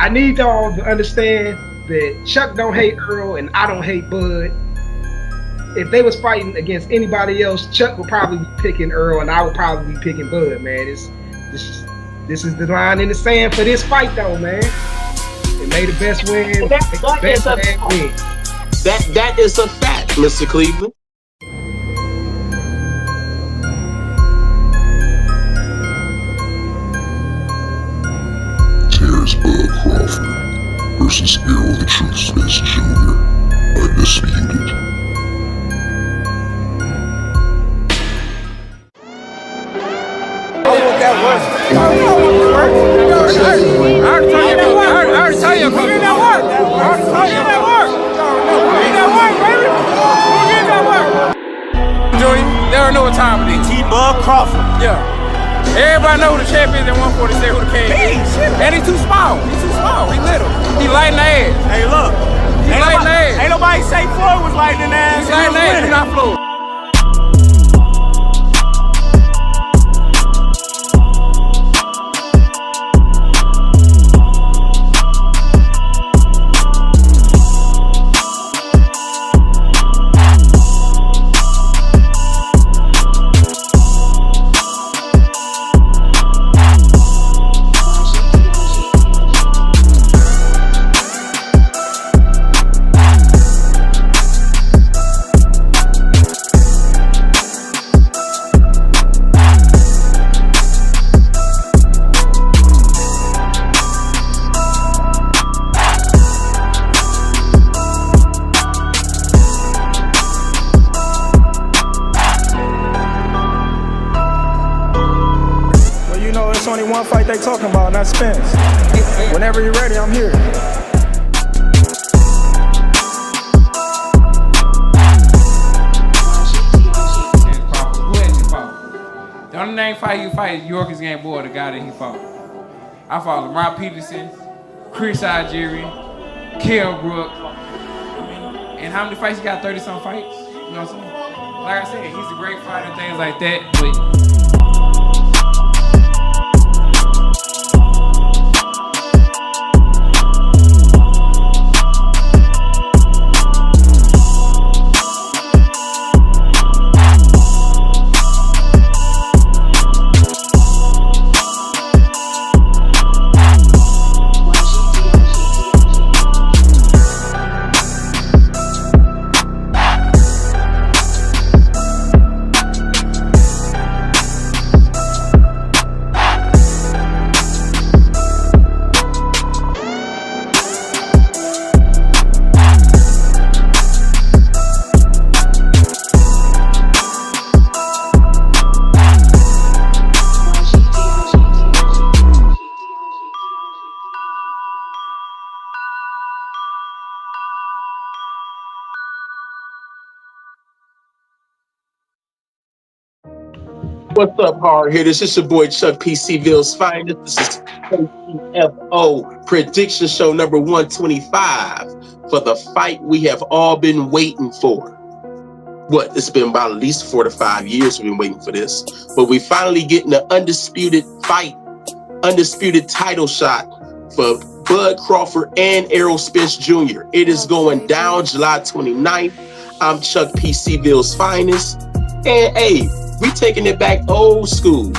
I need y'all to understand that Chuck don't hate Errol and I don't hate Bud. If they was fighting against anybody else, Chuck would probably be picking Errol and I would probably be picking Bud, man. This is the line in the sand for this fight, though, man. It made the best win. That is a fact, Mr. Cleveland. Terrence Bud Crawford versus Errol the Truth Spence Jr. Undisputed. They don't know what time it is. T-Bud Crawford. Yeah. Everybody know who the champ is at 147, who the king is. And he's too small. He's too small. He little. He light in the ass. Hey, look. He light in the ass. Ain't nobody say Floyd was light in the ass. He's light in the ass. He's not Floyd. It's only one fight they talking about, not Spence. Whenever you're ready, I'm here. The only name fight you fight is York's Game Boy, the guy that he fought. I fought Lamar Peterson, Chris Algieri, Kell Brook. And how many fights he got? 30-some fights? You know what I'm saying? Like I said, he's a great fighter and things like that, but What's up, hard hitters? This is your boy Chuck P. C-Ville's finest. This is KTFO prediction show number 125 for the fight we have all been waiting for. What? It's been about at least 4 to 5 years we've been waiting for this, but we finally getting an undisputed fight, undisputed title shot for Bud Crawford and Errol Spence Jr. It is going down July 29th. I'm Chuck P. C-Ville's finest, and hey, we taking it back old school.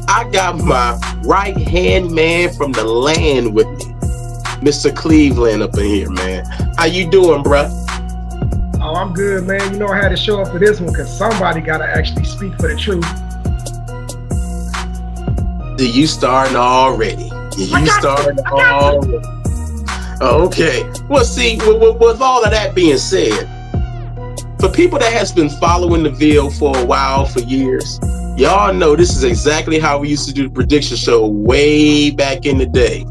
I got my right-hand man from the land with me, Mr. Cleveland up in here, man. How you doing, bruh? Oh, I'm good, man. You know I had to show up for this one because somebody got to actually speak for the truth. You starting already. You starting already. Okay. Well, see, with all of that being said, for people that has been following the Ville for a while, for years, y'all know this is exactly how we used to do the prediction show way back in the day.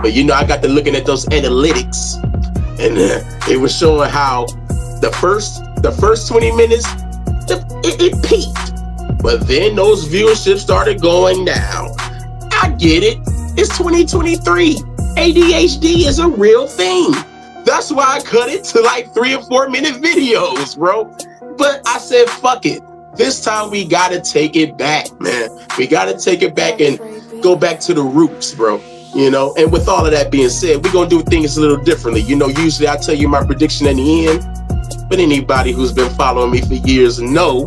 But you know, I got to looking at those analytics, and it was showing how the first 20 minutes, it peaked. But then those viewerships started going down. I get it. It's 2023. ADHD is a real thing. That's why I cut it to like 3 or 4 minute videos, bro. But I said, fuck it. This time we gotta take it back, man. We gotta take it back and go back to the roots, bro. You know, and with all of that being said, we're going to do things a little differently. You know, usually I tell you my prediction at the end, but anybody who's been following me for years know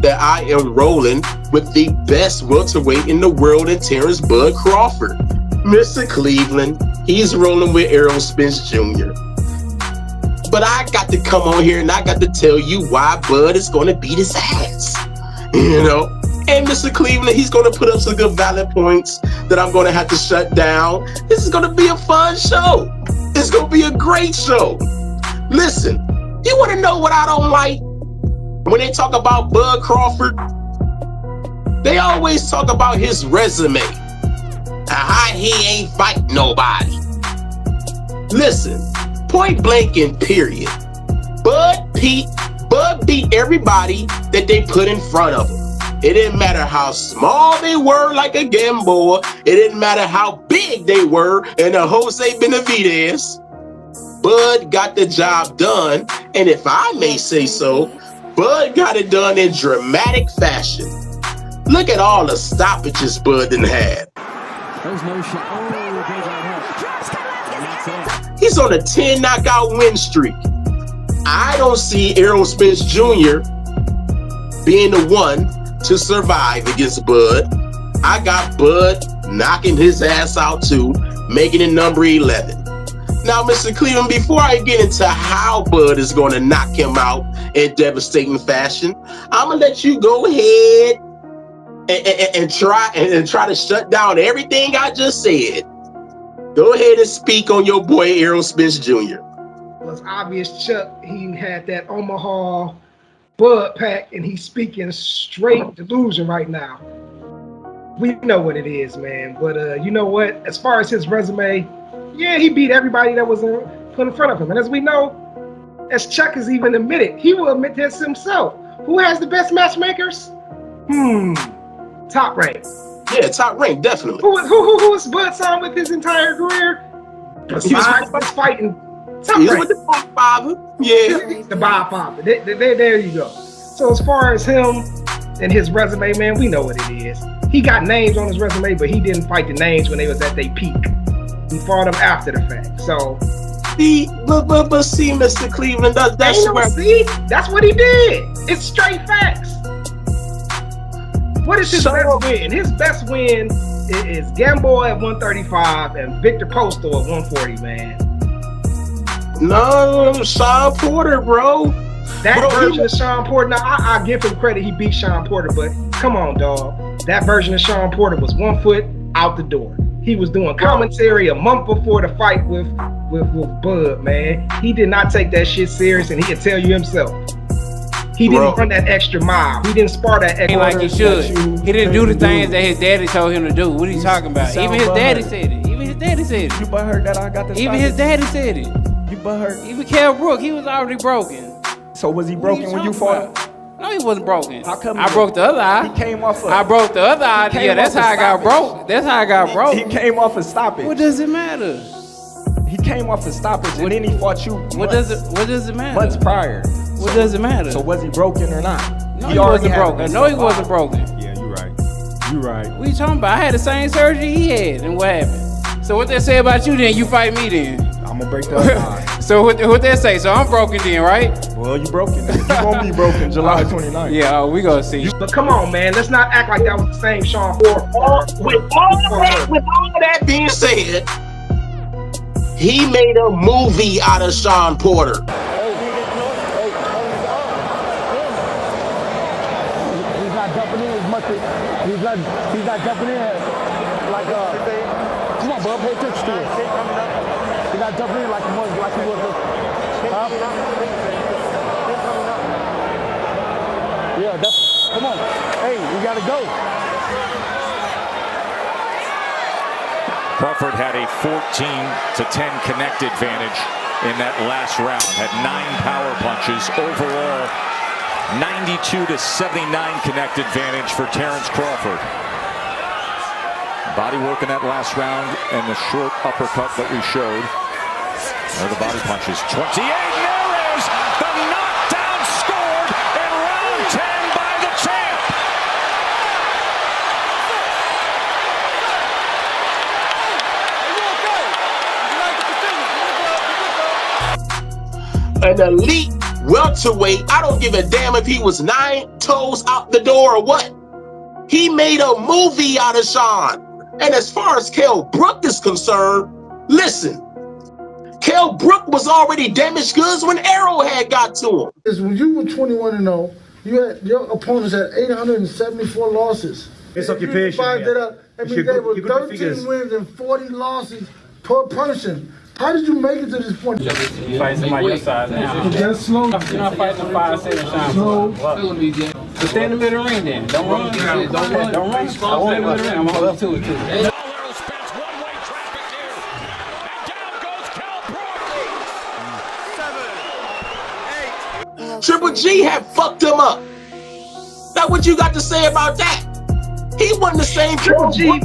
that I am rolling with the best welterweight in the world in Terrence Bud Crawford. Mr. Cleveland, he's rolling with Errol Spence Jr. But I got to come on here and I got to tell you why Bud is going to beat his ass. You know? And Mr. Cleveland, he's going to put up some good valid points that I'm going to have to shut down. This is going to be a fun show. It's going to be a great show. Listen, you want to know what I don't like? When they talk about Bud Crawford, they always talk about his resume. How he ain't fight nobody. Listen, point blank and period. Bud beat everybody that they put in front of him. It didn't matter how small they were, like a Gamboa. It didn't matter how big they were, and a Jose Benavidez. Bud got the job done, and if I may say so, Bud got it done in dramatic fashion. Look at all the stoppages Bud done had. There's no shot. Oh, he's on a 10 knockout win streak. I don't see Errol Spence Jr. being the one to survive against Bud. I got Bud knocking his ass out too, making it number 11. Now, Mr. Cleveland, before I get into how Bud is going to knock him out in devastating fashion, I'm going to let you go ahead and try to shut down everything I just said. Go ahead and speak on your boy Errol Spence Jr. Well, it's obvious Chuck, he had that Omaha Bud pack, and he's speaking straight delusion right now. We know what it is, man. But you know what? As far as his resume, yeah, he beat everybody that was put in front of him. And as we know, as Chuck has even admitted, he will admit this himself. Who has the best matchmakers? Top Rank. Yeah, Top Rank, definitely. Who was Bud signed with his entire career? Besides was fighting Top Rank. Rank. With the Godfather. Yeah. The Godfather. There you go. So as far as him and his resume, man, we know what it is. He got names on his resume, but he didn't fight the names when they was at their peak. He fought them after the fact. So but see, Mr. Cleveland, that's where that's what he did. It's straight facts. What is his best win? His best win is Gamboa at 135 and Victor Postal at 140, man. No, Sean Porter, bro. That version of Sean Porter, now I give him credit, he beat Sean Porter, but come on, dog. That version of Sean Porter was 1 foot out the door. He was doing commentary a month before the fight with Bud, man. He did not take that shit serious, and he can tell you himself. He didn't run that extra mile. He didn't spar that extra like he should. He didn't do the things that his daddy told him to do. What are you talking about? Even his daddy said it. Even his daddy said it. You butthurt that I got this. Even his daddy said it. You butthurt. Even Kell Brook, he was already broken. So was he broken when you fought him? No, he wasn't broken. How come I broke the other eye. He came off of. I broke the other eye. Yeah, that's how I got broke. That's how I got broke. He came off of stoppage. What does it matter? He came off of stoppage and then he fought you. What does it matter? Months prior. What does it matter? So was he broken or not? No, he wasn't broken. No, he wasn't broken. Yeah, you're right. You're right. What are you talking about? I had the same surgery he had, and what happened? So what they say about you then? You fight me then? I'm gonna break the other eye. So what they say? So I'm broken then, right? Well, you broken. You gonna be broken July 29th. Yeah, we gonna see. But come on, man. Let's not act like that was the same Sean Porter. With all that being said, he made a movie out of Sean Porter. He's not jumping in as much as he's not jumping in like come on, bud, pay attention to it. He's not jumping in like he was Yeah, that's come on. Hey, we gotta go. Crawford had a 14-10 connect advantage in that last round. Had 9 power punches overall. 92-79 connect advantage for Terrence Crawford. Body work in that last round and the short uppercut that we showed. There are the body punches. 28, there is the knockdown scored in round 10 by the champ. an elite welterweight. I don't give a damn if he was 9 toes out the door or what. He made a movie out of Sean. And as far as Kell Brook is concerned, listen, Kell Brook was already damaged goods when Errol had got to him. Is when you were 21-0, your opponents had 874 losses. It's occupation. That up, I mean, they were 13 wins and 40 losses per person. How did you make it to this point? Fight somebody your size now. That's slow. You're not fighting a 5'7" Sean. Slow. So stay in the middle of the ring then. Don't run. Don't run. I won't stay in the middle of the ring. I'm going to hold up to it too. Errol Spence one-way traffic here. And down goes Kell Brook. 7, 8. Triple G had fucked him up. Now what you got to say about that? He wasn't the same Triple G.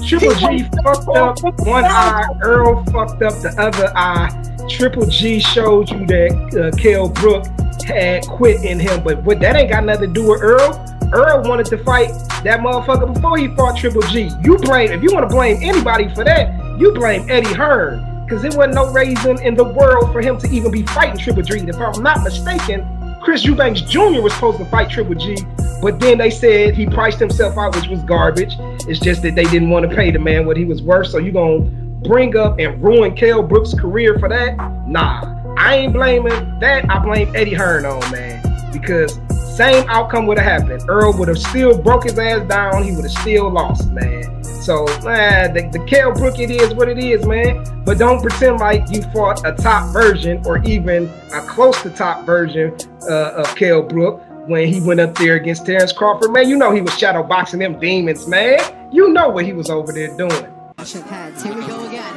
Triple G fucked up one eye. Errol fucked up the other eye. Triple G showed you that Kell Brook had quit in him, but that ain't got nothing to do with Errol. Errol wanted to fight that motherfucker before he fought Triple G. If you want to blame anybody for that, you blame Eddie Hearn, because there wasn't no reason in the world for him to even be fighting Triple G. If I'm not mistaken, Chris Eubanks Jr. was supposed to fight Triple G, but then they said he priced himself out, which was garbage. It's just that they didn't want to pay the man what he was worth. So you gonna bring up and ruin Kell Brook's career for that? Nah, I ain't blaming that. I blame Eddie Hearn on, man, because same outcome would have happened. Errol would have still broke his ass down. He would have still lost, man. So, man, the Kell Brook, it is what it is, man. But don't pretend like you fought a top version or even a close to top version of Kell Brook when he went up there against Terrence Crawford. Man, you know he was shadow boxing them demons, man. You know what he was over there doing. Pads. Here we go again.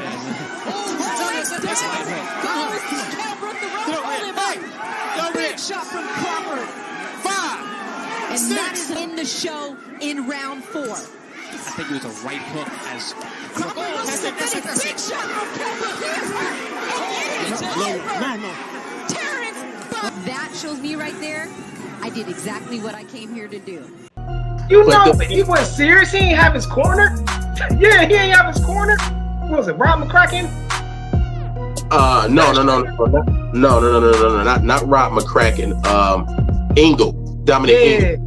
Big shot from Crawford. 5, and 6. That is in the show in round 4. I think it was a right hook as Crawford big shot from Crawford. Terrence. That shows me right there, I did exactly what I came here to do. You know, he wasn't serious. He ain't have his corner. Yeah, he ain't have his corner. What was it, Rob McCracken? No, not Rob McCracken. Engel, Dominic Engel.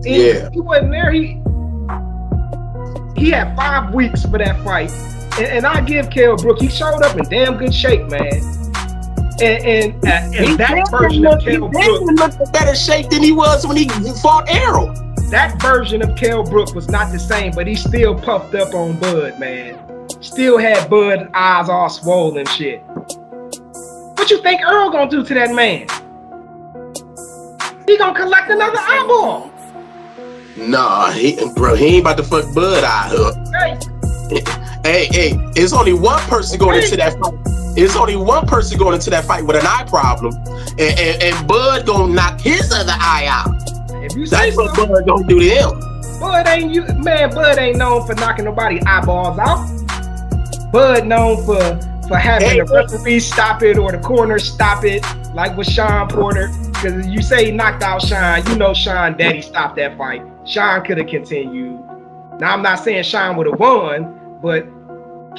Yeah. He wasn't there. He had 5 weeks for that fight, and I give Kell Brook. He showed up in damn good shape, man. And that version of Kell Brook, he looked in better shape than he was when he fought Errol. That version of Kell Brook was not the same, but he still puffed up on Bud, man. Still had Bud eyes all swollen and shit. What you think Errol gonna do to that man? He gonna collect another eyeball. Nah, he ain't about to fuck Bud eye up. Hey, it's only one person going into that fight. It's only one person going into that fight with an eye problem, and Bud gonna knock his other eye out. If you say that's what Bud gonna do to him. Bud ain't known for knocking nobody eyeballs out. Bud known for having the referee stop it or the corner stop it, like with Sean Porter. Because you say he knocked out Sean, you know Sean daddy stopped that fight. Sean could have continued. Now I'm not saying Sean would have won, but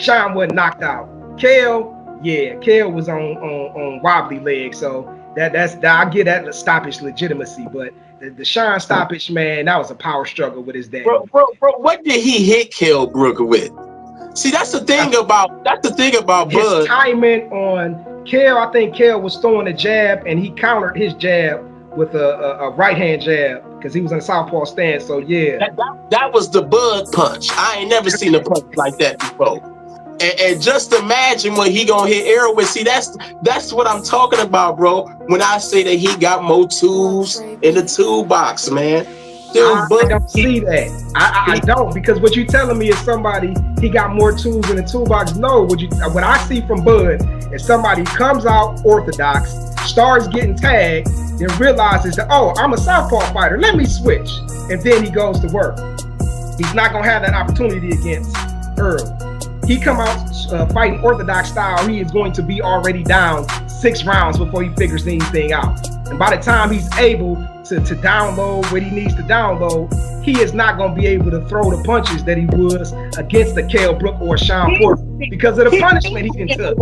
Sean wasn't knocked out. Kell was on wobbly legs, so I get that stoppage legitimacy, but the Sean stoppage, man, that was a power struggle with his dad. Bro, what did he hit Kell Brook with? See, that's the thing about Bud. His timing on Kell, I think Kell was throwing a jab and he countered his jab with a right hand jab because he was in southpaw stance. So yeah, that was the Bud punch. I ain't never seen a punch like that before. And just imagine what he gonna hit Errol with. See, that's what I'm talking about, bro. When I say that he got more tools in the toolbox, man. I don't see that. I don't, because what you telling me is somebody he got more tools in the toolbox. No, what I see from Bud is somebody comes out orthodox, starts getting tagged, then realizes that, oh, I'm a southpaw fighter, let me switch, and then he goes to work. He's not gonna have that opportunity against Errol. He come out fighting orthodox style, he is going to be already down 6 rounds before he figures anything out. And by the time he's able to download what he needs to download, he is not going to be able to throw the punches that he was against the Kell Brook or Sean Porter because of the punishment he can took.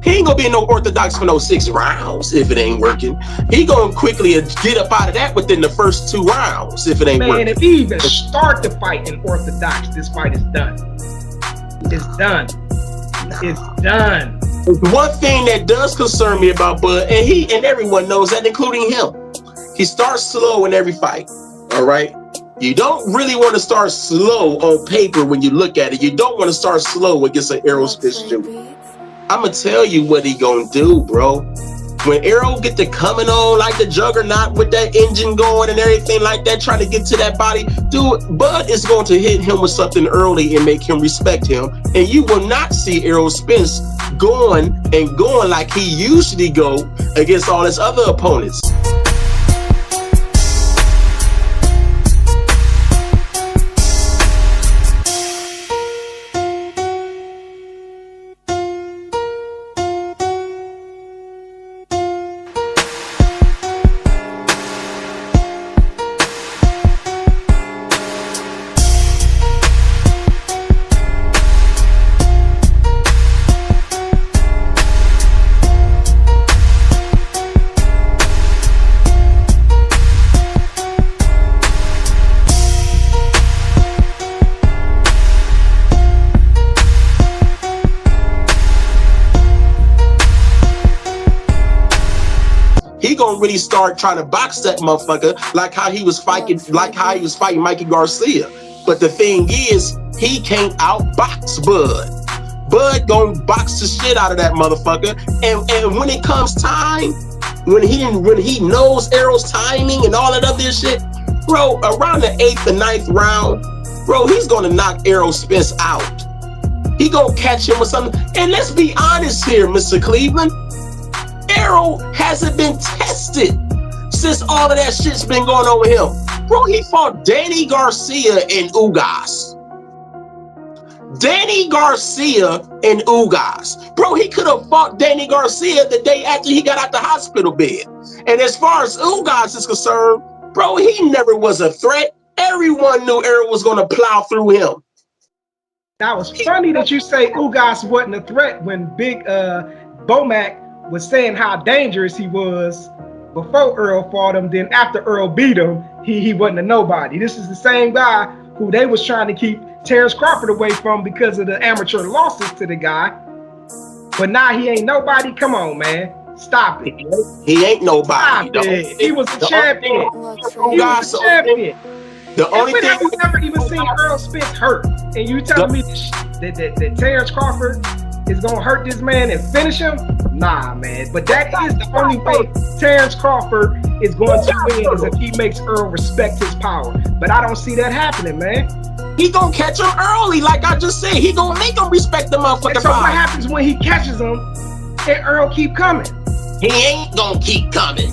He ain't gonna be in no orthodox for no 6 rounds if it ain't working. He gonna quickly get up out of that within the first 2 rounds if it ain't working. Man, if he even start the fight in orthodox, this fight is done. It's done. It's done. One thing that does concern me about Bud, and everyone knows that, including him, he starts slow in every fight. All right. You don't really want to start slow on paper when you look at it. You don't want to start slow against an Errol Spence Jr. I'm gonna tell you what he gonna do, bro. When Errol get to coming on like the juggernaut with that engine going and everything like that, trying to get to that body, dude, Bud is going to hit him with something early and make him respect him. And you will not see Errol Spence going like he usually go against all his other opponents. Gonna really start trying to box that motherfucker like how he was fighting Mikey Garcia. But the thing is, he can't outbox Bud. Bud gonna box the shit out of that motherfucker. And when it comes time, when he knows Errol's timing and all that other shit, bro, around the 8th and 9th round, bro, he's gonna knock Errol Spence out. He gonna catch him with something. And let's be honest here, Mr. Cleveland. Errol hasn't been tested since all of that shit's been going on with him. Bro, he fought Danny Garcia in Ugas. Danny Garcia in Ugas. Bro, he could have fought Danny Garcia the day after he got out the hospital bed. And as far as Ugas is concerned, bro, he never was a threat. Everyone knew Errol was going to plow through him. That was funny that you say Ugas wasn't a threat when Big Bomac was saying how dangerous he was before Errol fought him. Then after Errol beat him, he wasn't a nobody. This is the same guy who they was trying to keep Terrence Crawford away from because of the amateur losses to the guy. But now he ain't nobody. Come on, man. Stop it. He ain't nobody. Stop it. He was the champion. He was the champion. The only thing I've never even seen Errol Spence hurt. And you telling me that Terrence Crawford is gonna hurt this man and finish him? Nah, man. But that is the only way Terrence Crawford is going to win, is if he makes Errol respect his power. But I don't see that happening, man. He gonna catch him early, like I just said. He gonna make him respect the motherfucking So power. what happens when he catches him and Errol keep coming? He ain't gonna keep coming.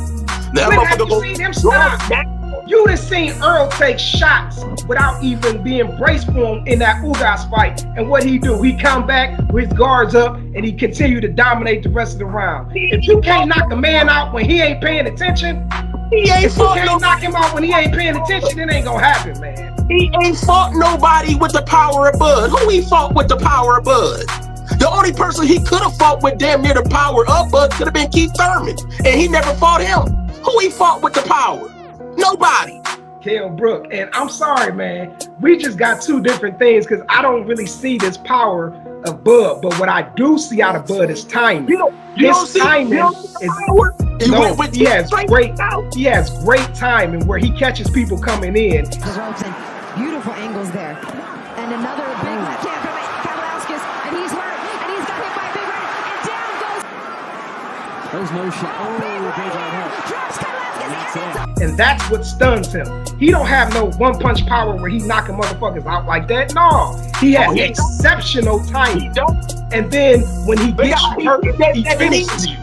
That When have motherfucker you seen him stop? You done seen Errol take shots without even being braced for him in that Ugas fight. And what he do? He come back with his guards up and he continue to dominate the rest of the round. If you can't knock a man out when he ain't paying attention, if you can't knock him out when he ain't paying attention, it ain't gonna happen, man. He ain't fought nobody with the power of Bud. Who he fought with the power of Bud? The only person he could have fought with damn near the power of Bud could have been Keith Thurman. And he never fought him. Who he fought with the power? Nobody. Kell Brook. And I'm sorry, man. We just got two different things because I don't really see this power of Bud. But what I do see out of Bud is timing. His timing is he has great timing where he catches people coming in. Beautiful angles there. And another big left hand from Kavalauskas, and he's hurt, and he's got hit by a big right, and down goes. There's no shot. Oh, big right hand. Drops Kavalauskas. And that's what stuns him. He don't have no one-punch power where he knocking motherfuckers out like that. No, he has exceptional timing. And then when he gets you hurt, he finishes you.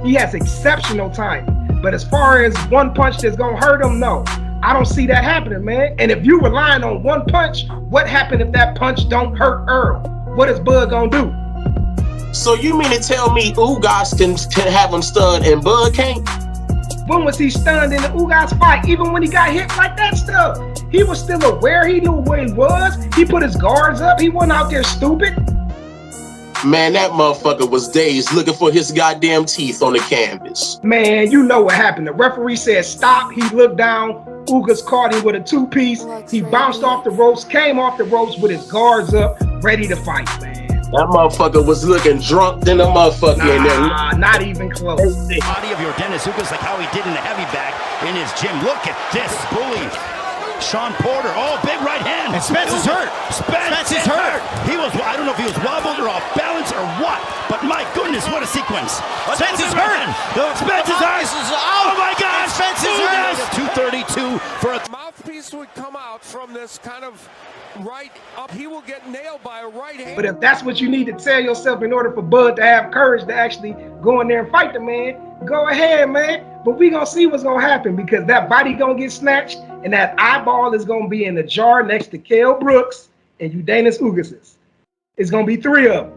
He has exceptional timing. But as far as one punch that's gonna hurt him, no. I don't see that happening, man. And if you relying on one punch, what happened if that punch don't hurt Errol? What is Bud gonna do? So you mean to tell me Ugas can have him stunned and Bud can't? When was he stunned in the Ugas fight? Even when he got hit like that stuff, he was still aware. He knew where he was. He put his guards up. He wasn't out there stupid. Man, that motherfucker was dazed looking for his goddamn teeth on the canvas. Man, you know what happened. The referee said stop. He looked down. Ugas caught him with a two-piece. He bounced off the ropes, came off the ropes with his guards up, ready to fight, man. That motherfucker was looking drunk than a motherfucker in there. Nah, not even close. Body of your Dennis Ugas, like how he did in the heavy bag in his gym. Look at this bully. Sean Porter, oh, big right hand. And Spence is hurt. Spence is hurt. He was, I don't know if he was wobbled or off balance or what, but my goodness, what a sequence. Spence is hurt. Spence is hurt. Oh my God, Spence is hurt. 232 for a mouthpiece would come out from this kind of right up. He will get nailed by a right hand. But if that's what you need to tell yourself in order for Bud to have courage to actually go in there and fight the man, go ahead, man. But we gonna see what's gonna happen because that body gonna get snatched and that eyeball is gonna be in the jar next to Kell Brooks and Eudanis Ugas's. It's gonna be 3 of them.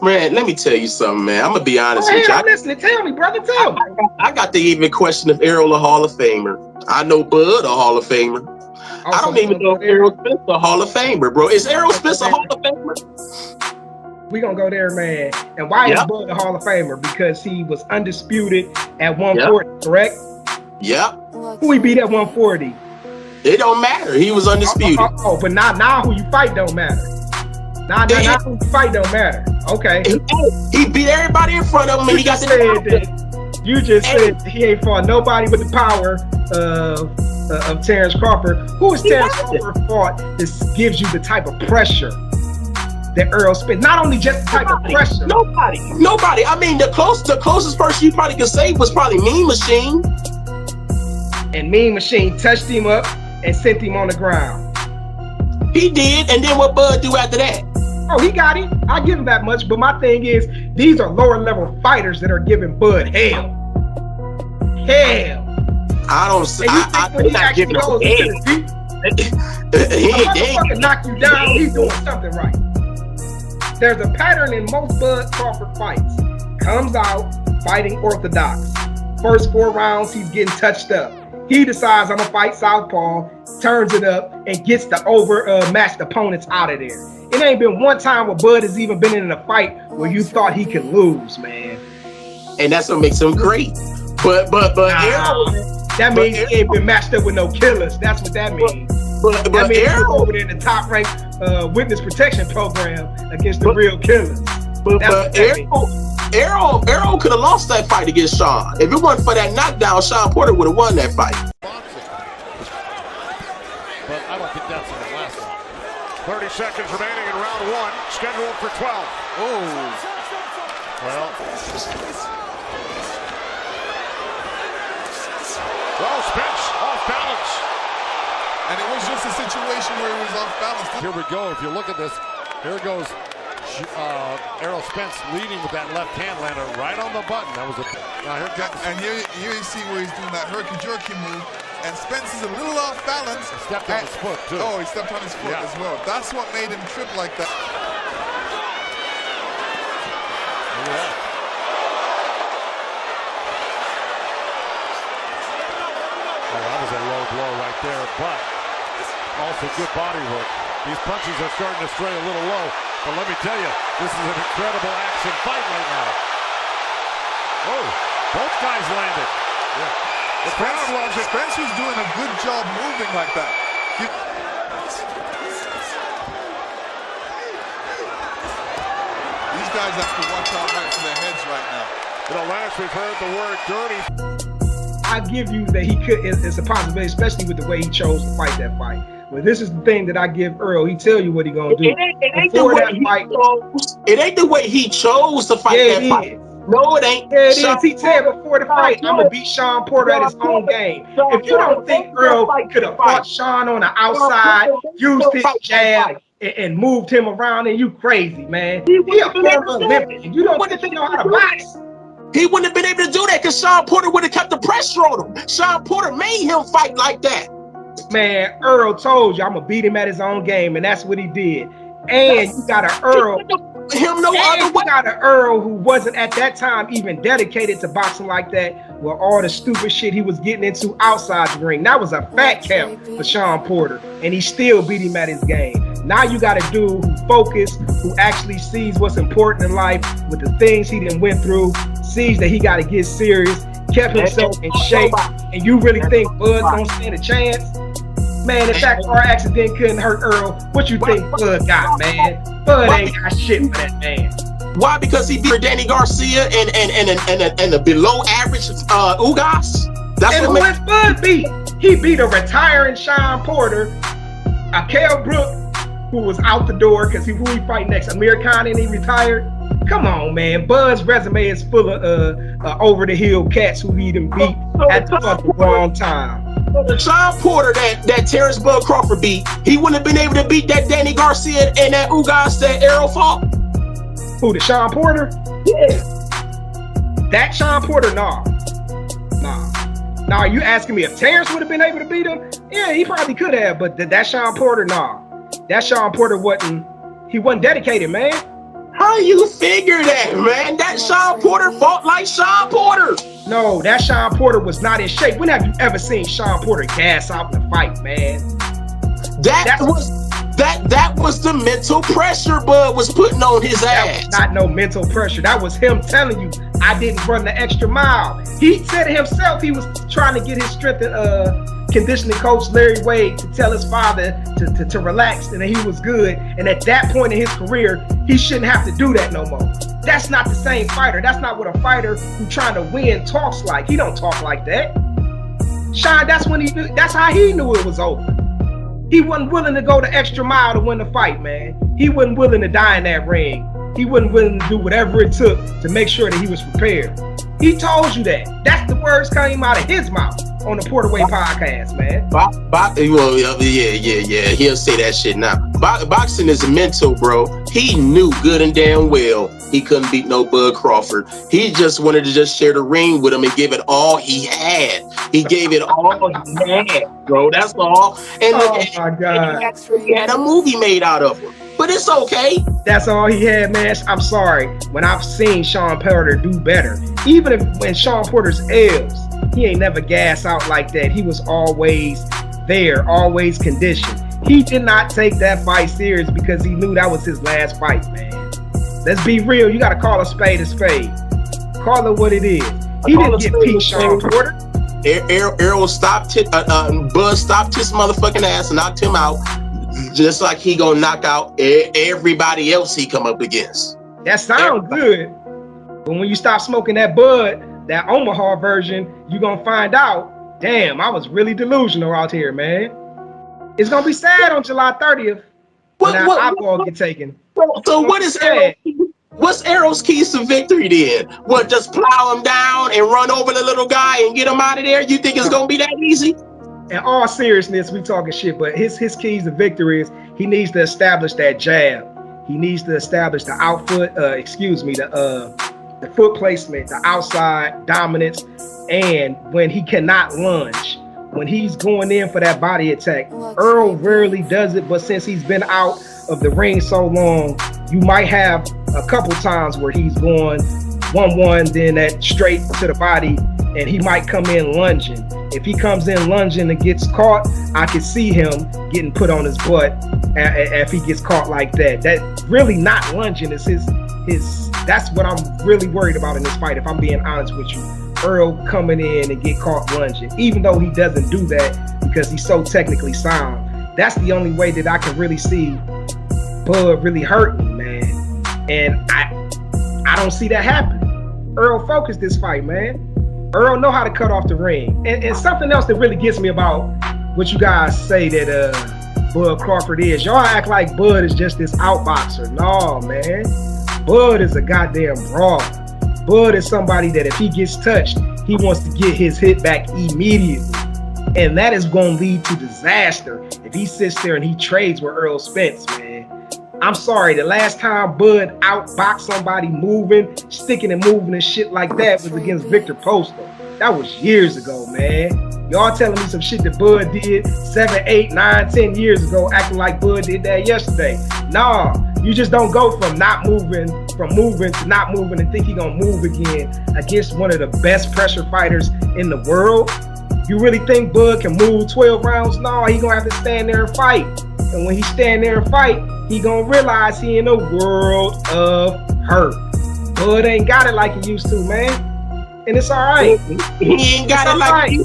Man, let me tell you something, man. I'm gonna be honest with you. I'm listening. Tell me, brother. Tell me. I got to even question if Errol a Hall of Famer. I know Bud a Hall of Famer. I don't even know if Errol Spence a Hall of Famer, bro. Is Errol Spence a Hall of Famer? We gonna go there, man. And why is Bud a Hall of Famer? Because he was undisputed at 140, correct? Yep. Who he beat at 140? It don't matter. He was undisputed. But now who you fight don't matter. Now who you fight don't matter. Okay. He beat everybody in front of him, and he got You just said he ain't fought nobody with the power of Terrence Crawford. Who is Terrence Crawford fought? This gives you the type of pressure that Errol Spence. Not only just the type of pressure. Nobody. I mean, the closest person you probably could say was probably Mean Machine. And Mean Machine touched him up and sent him on the ground. He did, and then what Bud do after that? Oh, he got him. I give him that much. But my thing is, these are lower level fighters that are giving Bud hell. Hell. I don't see. I'm not giving him hell. He ain't knock you down. He's doing something right. There's a pattern in most Bud Crawford fights. Comes out fighting orthodox. First 4 rounds, he's getting touched up. He decides I'm gonna fight southpaw, turns it up, and gets the matched opponents out of there. It ain't been one time where Bud has even been in a fight where you thought he could lose, man. And that's what makes him great. But Errol, that means he ain't been matched up with no killers. That's what that means. But that means Errol he's over there in the top ranked witness protection program against the real killers. But Errol could have lost that fight against Sean. If it wasn't for that knockdown, Sean Porter would have won that fight. But I don't think that's going to last long. 30 seconds remaining in round 1, scheduled for 12. Oh. Well, Spence off balance. And it was just a situation where he was off balance. Here we go. If you look at this, here goes Errol Spence leading with that left hand lander right on the button. That was and here you see where he's doing that herky-jerky move. And Spence is a little off balance. He stepped on his foot, too. Oh, he stepped on his foot as well. That's what made him trip like that. Oh, that was a low blow right there, but also good body work. These punches are starting to stray a little low, but let me tell you, this is an incredible action fight right now. Oh, both guys landed. Yeah. The crowd loves it. Spence was doing a good job moving like that. These guys have to watch out right for their heads right now. You know, Lance, we've heard the word dirty. I give you that he could, it's a possibility, especially with the way he chose to fight that fight. But this is the thing that I give Errol. He tell you what he gonna do. It ain't the way he chose to fight that fight. No, it ain't. Yeah, it is. He said before the fight, I'm gonna beat Sean Porter at his own game. If you don't think Errol could have fought Sean on the outside, used his jab, and moved him around, and you crazy, man. He a former Olympian. You don't think he know how to box. He wouldn't have been able to do that because Sean Porter would have kept the pressure on him. Sean Porter made him fight like that. Man, Errol told you I'm gonna beat him at his own game, and that's what he did. And you got an Errol. You got an Errol who wasn't at that time even dedicated to boxing like that, with all the stupid shit he was getting into outside the ring. That was a fat camp for Sean Porter, and he still beat him at his game. Now you got a dude who focused, who actually sees what's important in life with the things he done went through, sees that he got to get serious, kept himself in shape, and you really think Bud's gonna stand a chance? Man, if that car accident couldn't hurt Errol, what you think Bud got, man? Bud ain't got shit for that man. Why? Because he beat Danny Garcia and a below average Ugas. That's and what who Bud beat? He beat a retiring Sean Porter, a Kell Brook, who was out the door because who he fight next? Amir Khan, and he retired. Come on, man. Bud's resume is full of over the hill cats who he done beat at the wrong time. The Sean Porter that Terrence Bud Crawford beat, he wouldn't have been able to beat that Danny Garcia and that Ugas that Errol fought. Who, the Sean Porter? Yeah. That Sean Porter, nah. Nah, you asking me if Terrence would have been able to beat him? Yeah, he probably could have, but that Sean Porter, nah. That Sean Porter wasn't dedicated, man. How you figure that, man? That Sean Porter fought like Sean Porter. No, that Sean Porter was not in shape. When have you ever seen Sean Porter gas out in the fight, man? That was the mental pressure Bud was putting on his ass. That was not no mental pressure. That was him telling you, I didn't run the extra mile. He said himself he was trying to get his strength and conditioning coach Larry Wade to tell his father to relax and that he was good. And at that point in his career, he shouldn't have to do that no more. That's not the same fighter. That's not what a fighter who's trying to win talks like. He don't talk like that. Sean, that's how he knew it was over. He wasn't willing to go the extra mile to win the fight, man. He wasn't willing to die in that ring. He wasn't willing to do whatever it took to make sure that he was prepared. He told you that. That's the words came out of his mouth on the Porterway podcast, man. Yeah. He'll say that shit now. Boxing is mental, bro. He knew good and damn well he couldn't beat no Bud Crawford. He just wanted to just share the ring with him and give it all he had. He gave it all he had, bro. That's all. And my God. He had a movie made out of him. But it's okay. That's all he had, man. I'm sorry. When I've seen Sean Porter do better, even when Sean Porter's L's, he ain't never gas out like that. He was always there, always conditioned. He did not take that fight serious because he knew that was his last fight, man. Let's be real. You got to call a spade a spade. Call it what it is. He didn't get Pete Sean Porter. Errol stopped Bud stopped his motherfucking ass and knocked him out, just like he gonna knock out everybody else he come up against. That sounds good, but when you stop smoking that Bud, that Omaha version, you gonna find out, damn, I was really delusional out here, man. It's gonna be sad on July 30th when that eyeball get taken. So what is Errol? What's Errol's keys to victory then? What, just plow him down and run over the little guy and get him out of there? You think it's gonna be that easy? In all seriousness, we talking shit, but his keys to victory is he needs to establish that jab. He needs to establish the the foot placement, the outside dominance, and when he cannot lunge, when he's going in for that body attack. Errol rarely does it, but since he's been out of the ring so long, you might have a couple times where he's going 1-1, then that straight to the body, and he might come in lunging. If he comes in lunging and gets caught, I can see him getting put on his butt if he gets caught like that. That really not lunging is his. That's what I'm really worried about in this fight, if I'm being honest with you. Errol coming in and get caught lunging, even though he doesn't do that because he's so technically sound. That's the only way that I can really see Bud really hurt me, man. And I don't see that happening. Errol focused this fight, man. Errol know how to cut off the ring. And something else that really gets me about what you guys say that Bud Crawford is. Y'all act like Bud is just this outboxer. No, man. Bud is a goddamn brawler. Bud is somebody that if he gets touched, he wants to get his hit back immediately. And that is going to lead to disaster if he sits there and he trades with Errol Spence, man. I'm sorry, the last time Bud outboxed somebody moving, sticking and moving and shit like that was against Victor Postol. That was years ago, man. Y'all telling me some shit that Bud did 7, 8, 9, 10 years ago, acting like Bud did that yesterday. Nah, you just don't go from moving to not moving and think he gonna move again against one of the best pressure fighters in the world. You really think Bud can move 12 rounds? No, he gonna have to stand there and fight. And when he stand there and fight, he gonna realize he in a world of hurt. Bud ain't got it like he used to, man. And it's all right. He ain't got it like he,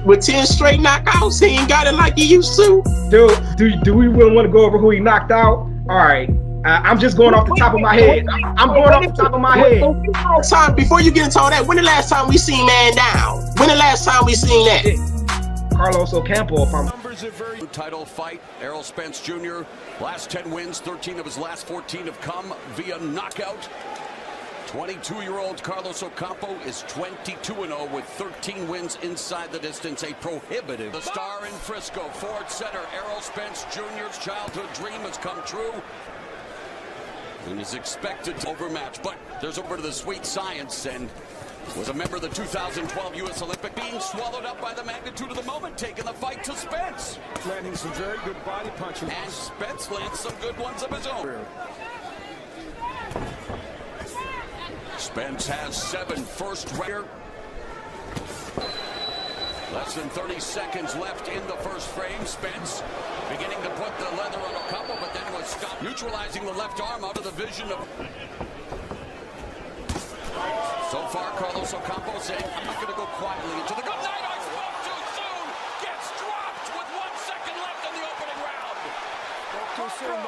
with 10 straight knockouts. He ain't got it like he used to. Dude, do we really want to go over who he knocked out? All right. I'm just going off the top of my head. I'm going off the top of my head. Before you get into all that, when the last time we seen man down? When the last time we seen that? Carlos Ocampo, if I'm... Title fight, Errol Spence Jr. Last 10 wins, 13 of his last 14 have come via knockout. 22-year-old Carlos Ocampo is 22-0 with 13 wins inside the distance, a prohibitive. The star in Frisco, Ford Center, Errol Spence Jr.'s childhood dream has come true and is expected to overmatch. But there's over to the sweet science, and was a member of the 2012 U.S. Olympic, being swallowed up by the magnitude of the moment, taking the fight to Spence. Landing some very good body punches. And Spence lands some good ones of his own. Spence has 7 first round. Less than 30 seconds left in the first frame. Spence beginning to put the leather on Ocampo, but then was stopped, neutralizing the left arm out of the vision of... So far, Carlos Ocampo saying, I'm not going to go quietly into the... Good night, I spoke too soon! Gets dropped with 1 second left in the opening round! Too soon,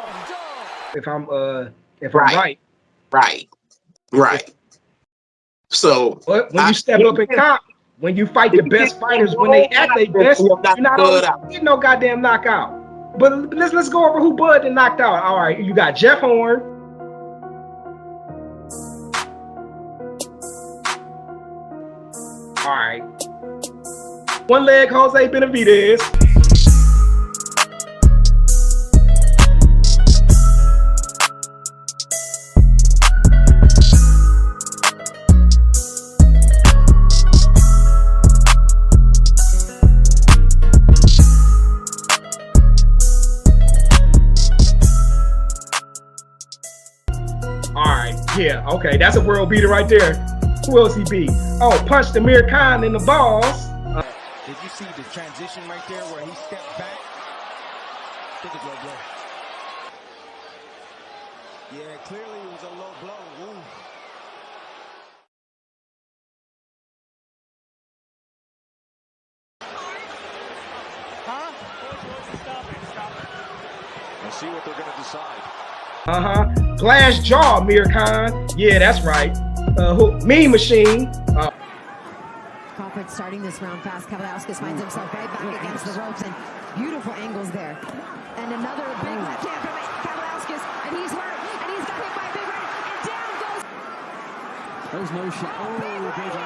if I'm right. Right. So... But when you step up and comp, when you fight the best fighters, when they at their best, you're not only getting no goddamn knockout. But let's go over who Bud and knocked out. All right, you got Jeff Horn. All right. One leg Jose Benavidez. Yeah, okay, that's a world beater right there. Who else he beat? Oh, punched Amir Khan in the balls. Did you see the transition right there where he stepped back? I think it's low blow. Yeah, clearly it was a low blow. Ooh. Let's see what they're going to decide. Glass jaw, Amir Khan. Yeah, that's right. Mean Machine. Crawford starting this round fast. Kavaliauskas finds himself right back against the ropes, and beautiful angles there. And another big left hand from Kavaliauskas, and he's hurt, and he's got hit by a big right, and down goes. There's no shot. Oh, David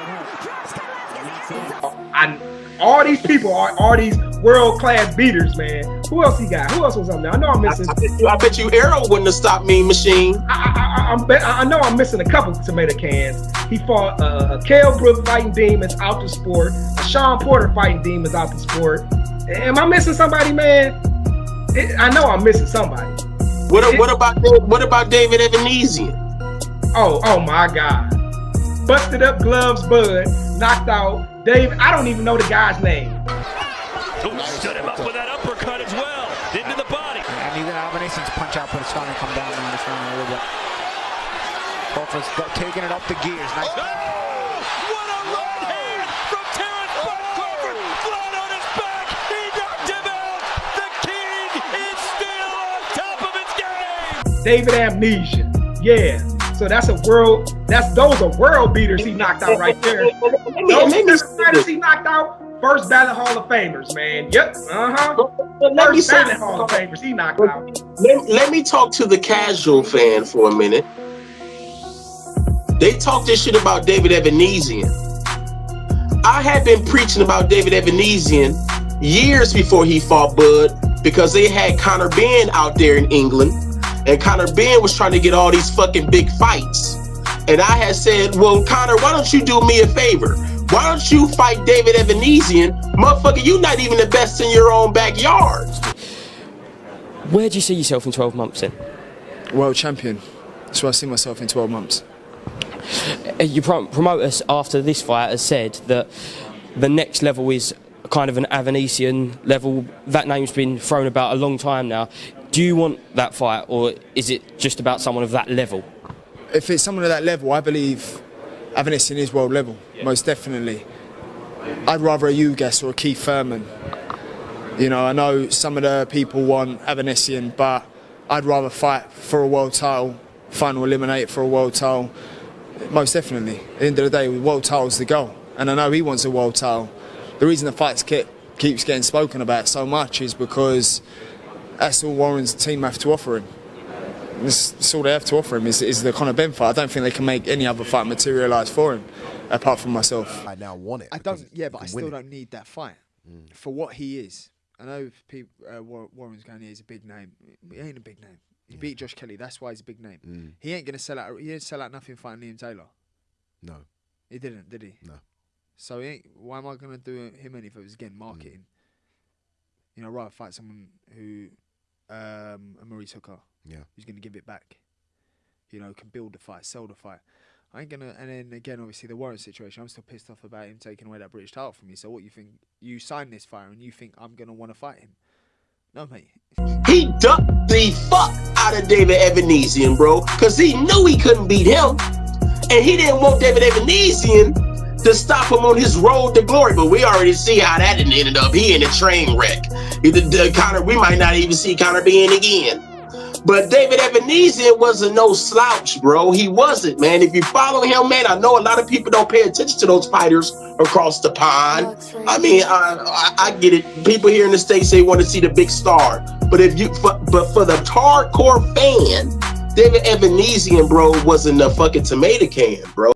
Avanesyan. All these people are these world-class beaters, man. Who else he got? Who else was on there? I know I'm missing. I bet you Errol wouldn't have stopped Mean Machine. I know I'm missing a couple tomato cans. He fought a Kell Brook fighting demons out the sport. A Sean Porter fighting demons out the sport. Am I missing somebody, man? I know I'm missing somebody. What about David Avanesyan? Oh my God! Busted up gloves, Bud knocked out Dave. I don't even know the guy's name. Stood him up with that uppercut as well. Into the body. And even Avanesyan's punch output is starting to come down now. It's running a little bit. Crawford's taking it up the gears. Nice. Oh, what a right hand from Terrence by Crawford. Flat on his back. He knocked him out. The king is still on top of his game. David Avanesyan. Yeah. So those are world beaters he knocked out right there. Those fighters he knocked out. First ballot Hall of Famers, man. Yep. First ballot Hall of Famers he knocked out. Let me talk to the casual fan for a minute. They talk this shit about David Avanesyan. I had been preaching about David Avanesyan years before he fought Bud, because they had Conor Benn out there in England, and Conor Benn was trying to get all these fucking big fights. And I had said, well, Conor, why don't you do me a favor? Why don't you fight David Avanesyan? Motherfucker, you not even the best in your own backyard. Where do you see yourself in 12 months then? World champion. That's where I see myself in 12 months. Your promoter after this fight has said that the next level is kind of an Avanesyan level. That name's been thrown about a long time now. Do you want that fight, or is it just about someone of that level? If it's someone of that level, I believe Avanesyan is world level, most definitely. I'd rather a Ugas or a Keith Thurman. You know, I know some of the people want Avanesyan, but I'd rather fight for a world title, final eliminate for a world title. Most definitely. At the end of the day, world title's the goal. And I know he wants a world title. The reason the fight keeps getting spoken about so much is because that's all Warren's team have to offer him. That's all they have to offer him is the Conor Benn fight. I don't think they can make any other fight materialise for him, apart from myself. I now want it. I still don't need that fight for what he is. I know people, Warren's going, he's a big name. He ain't a big name. He beat Josh Kelly. That's why he's a big name. He ain't gonna sell out. He didn't sell out nothing fighting Liam Taylor. No, he didn't, did he? No. So why am I gonna do him any if it was again marketing? You know, rather fight someone who, Maurice Hooker. Yeah. Who's gonna give it back? You know, can build the fight, sell the fight. I ain't gonna. And then again, obviously the Warren situation. I'm still pissed off about him taking away that British title from me. So what you think? You signed this fight and you think I'm gonna want to fight him? No, mate. He ducked the fuck out of David Avanesyan, bro, because he knew he couldn't beat him, and he didn't want David Avanesyan to stop him on his road to glory. But we already see how that ended up. He in a train wreck. Conor, we might not even see Conor being again. But David Avanesyan wasn't no slouch, bro. He wasn't, man. If you follow him, man, I know a lot of people don't pay attention to those fighters across the pond. I mean, I get it. People here in the States, they want to see the big star. But for the hardcore fan, David Avanesyan, bro, wasn't a fucking tomato can, bro.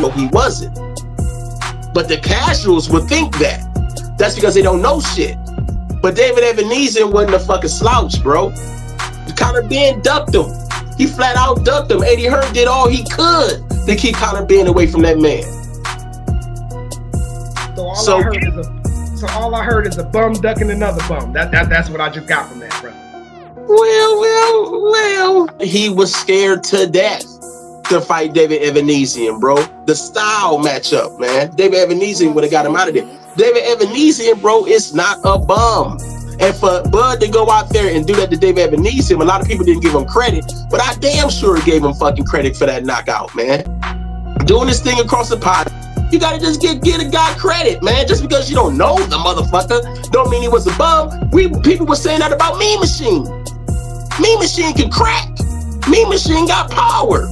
But he wasn't. But the casuals would think that. That's because they don't know shit. But David Avanesyan wasn't a fucking slouch, bro. Conor Benn ducked him. He flat out ducked him. Eddie Hearn did all he could to keep Conor Benn away from that man. So all I heard is a bum ducking another bum. That's what I just got from that, bro. Well, he was scared to death to fight David Avanesyan, bro. The style matchup, man. David Avanesyan would have got him out of there. David Avanesyan, bro, is not a bum. And for Bud to go out there and do that to David Avanesyan, a lot of people didn't give him credit, but I damn sure gave him fucking credit for that knockout, man. Doing this thing across the pot, you gotta just get a guy credit, man. Just because you don't know the motherfucker, don't mean he was a bum. People were saying that about Mean Machine. Mean Machine can crack. Mean Machine got power.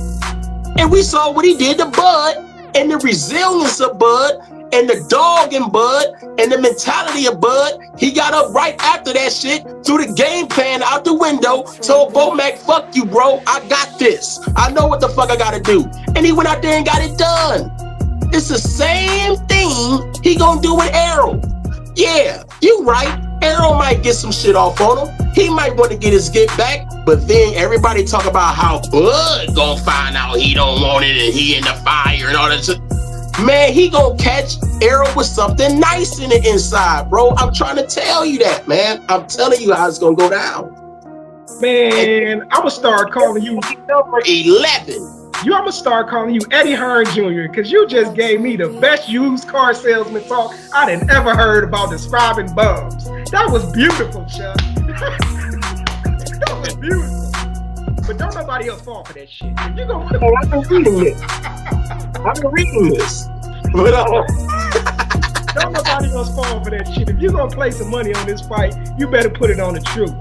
And we saw what he did to Bud, and the resilience of Bud, and the dog in Bud, and the mentality of Bud. He got up right after that shit, threw the game plan out the window, told Bomac, fuck you, bro, I got this. I know what the fuck I gotta do. And he went out there and got it done. It's the same thing he gonna do with Errol. Yeah, you right. Errol might get some shit off on him. He might want to get his get back, But then everybody talk about how Bud gonna find out he don't want it and he in the fire and all that shit. Man, he gonna catch Errol with something nice in the inside, bro. I'm trying to tell you that, man. I'm telling you how it's gonna go down. Man, I'm gonna start calling you number 11. I'm gonna start calling you Eddie Hearn Jr. because you just gave me the best used car salesman talk I done ever heard about describing bums. That was beautiful, Chuck. That was beautiful. But don't nobody else fall for that shit. If you gonna put I've been reading this. But don't nobody else fall for that shit. If you're gonna play some money on this fight, you better put it on the truth.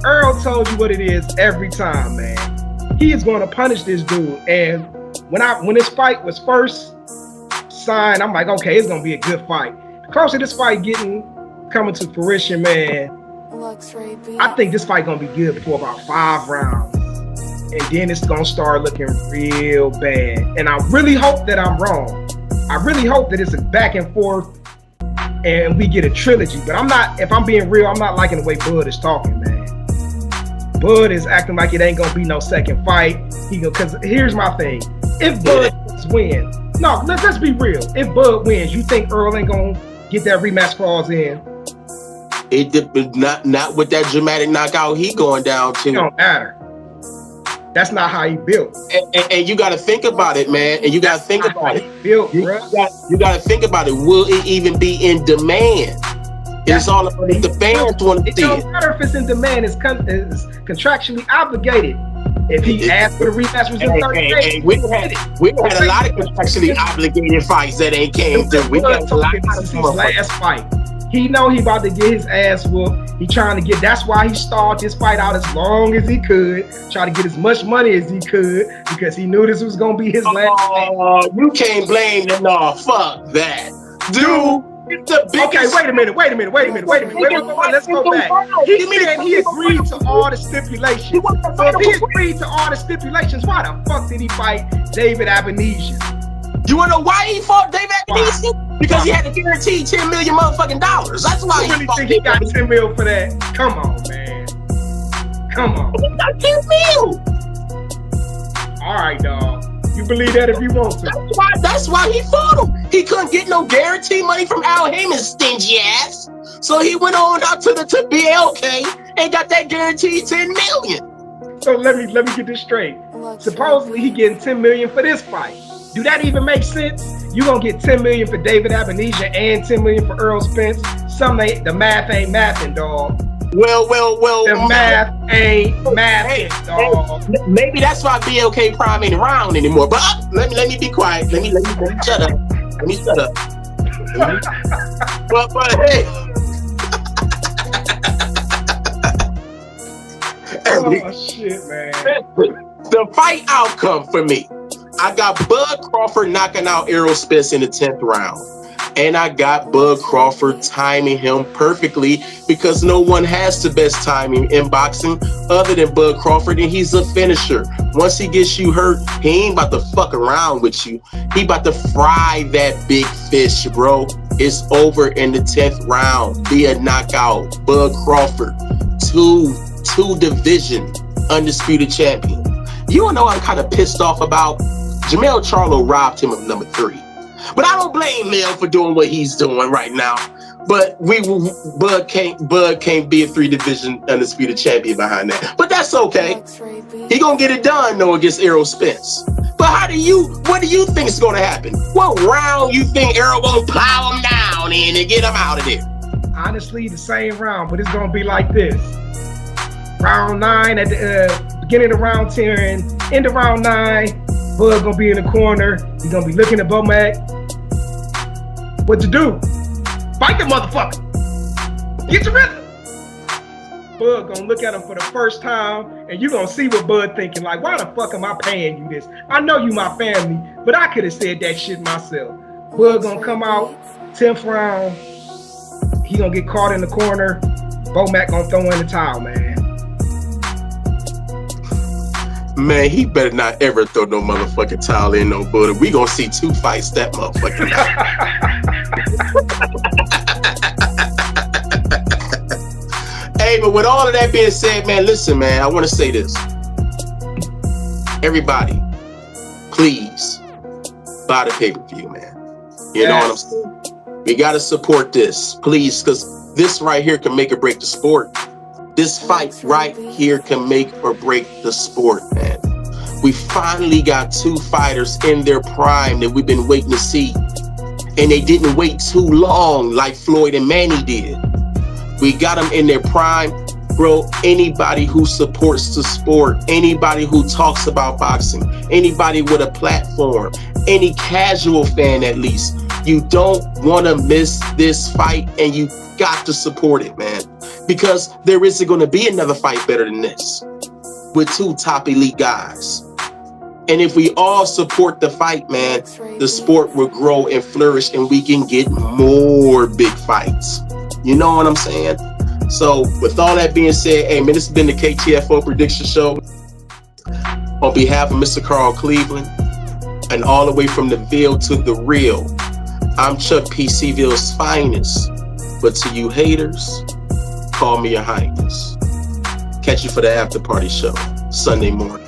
Earl told you what it is every time, man. He is going to punish this dude. And when this fight was first signed, I'm like, okay, it's going to be a good fight. The closer this fight coming to fruition, man, I think this fight going to be good for about 5 rounds. And then it's going to start looking real bad. And I really hope that I'm wrong. I really hope that it's a back and forth and we get a trilogy. But if I'm being real, I'm not liking the way Bud is talking, man. Bud is acting like it ain't gonna be no second fight. Because here's my thing: if Bud wins, no, let's be real. If Bud wins, you think Earl ain't gonna get that rematch clause in? Not with that dramatic knockout he going down to. It don't matter. That's not how he built. And you got to think about it, man. And you got to think about it. You got to think about it. Will it even be in demand? It's all about if the fans want to see it. It don't matter if it's in demand. It's contractually obligated. If he asked for the rematch within 30 days, we had a lot of contractually obligated fights that ain't came through. We got a lot of his last fight. He know he about to get his ass whooped. He trying to get. That's why he stalled this fight out as long as he could, try to get as much money as he could because he knew this was gonna be his last. Oh, you can't blame them. No, fuck that, dude. Okay, wait a minute. Let's go back. He said he agreed to all the stipulations. So if he agreed to all the stipulations, why the fuck did he fight David Avanesyan? You wanna know why he fought David Avanesyan? Because he had to guarantee $10 million motherfucking dollars. That's why you really think he got $10 million for that? Come on, man. Come on. He got $10 million. All right, dog. You believe that if you want to. That's why he fought him. He couldn't get no guarantee money from Al Heyman's stingy ass. So he went on out to BLK and got that guaranteed $10 million. So let me get this straight. Supposedly he getting $10 million for this fight. Do that even make sense? You gonna get $10 million for David Avanesyan and $10 million for Errol Spence? The math ain't mathing, dog. Well. The math ain't mathing, dog. Maybe that's why BLK Prime ain't around anymore. But let me be quiet. Let me shut up. Let me shut up. But hey. Oh shit, man. The fight outcome for me. I got Bud Crawford knocking out Errol Spence in the 10th round. And I got Bud Crawford timing him perfectly because no one has the best timing in boxing other than Bud Crawford, and he's a finisher. Once he gets you hurt, he ain't about to fuck around with you. He about to fry that big fish, bro. It's over in the 10th round via knockout. Bud Crawford, two division undisputed champion. You wanna know what I'm kind of pissed off about? Jamel Charlo robbed him of number 3. But I don't blame Lil for doing what he's doing right now. But Bud can't be a 3-division undisputed champion behind that. But that's okay. He gonna get it done though against Errol Spence. But what do you think is gonna happen? What round you think Errol gonna plow him down in and get him out of there? Honestly, the same round, but it's gonna be like this. Round 9 at the beginning of round 10 and end of round 9. Bud gonna be in the corner. He's gonna be looking at Bomac. What to do? Fight the motherfucker. Get your rhythm. Bud gonna look at him for the first time, and you gonna see what Bud thinking. Like, why the fuck am I paying you this? I know you my family, but I could have said that shit myself. Bud gonna come out 10th round. He gonna get caught in the corner. Bomac gonna throw in the towel, man. Man, he better not ever throw no motherfucking towel in no Bud. We gonna see 2 fights that motherfucking night. Hey Hey, but with all of that being said, man, listen, man, I want to say this. Everybody, please buy the pay-per-view, man. You know what I'm saying? We got to support this, please, because this right here can make or break the sport. This fight right here can make or break the sport, man. We finally got two fighters in their prime that we've been waiting to see. And they didn't wait too long like Floyd and Manny did. We got them in their prime. Bro, anybody who supports the sport, anybody who talks about boxing, anybody with a platform, any casual fan at least, you don't want to miss this fight, and you got to support it, man. Because there isn't going to be another fight better than this with two top elite guys. And if we all support the fight, man, the sport will grow and flourish, and we can get more big fights. You know what I'm saying? So with all that being said, hey, man, this has been the KTFO Prediction Show. On behalf of Mr. Carl Cleveland and all the way from the Ville to the real, I'm Chuck P. C-Ville's finest. But to you haters, call me your highness. Catch you for the after party show Sunday morning.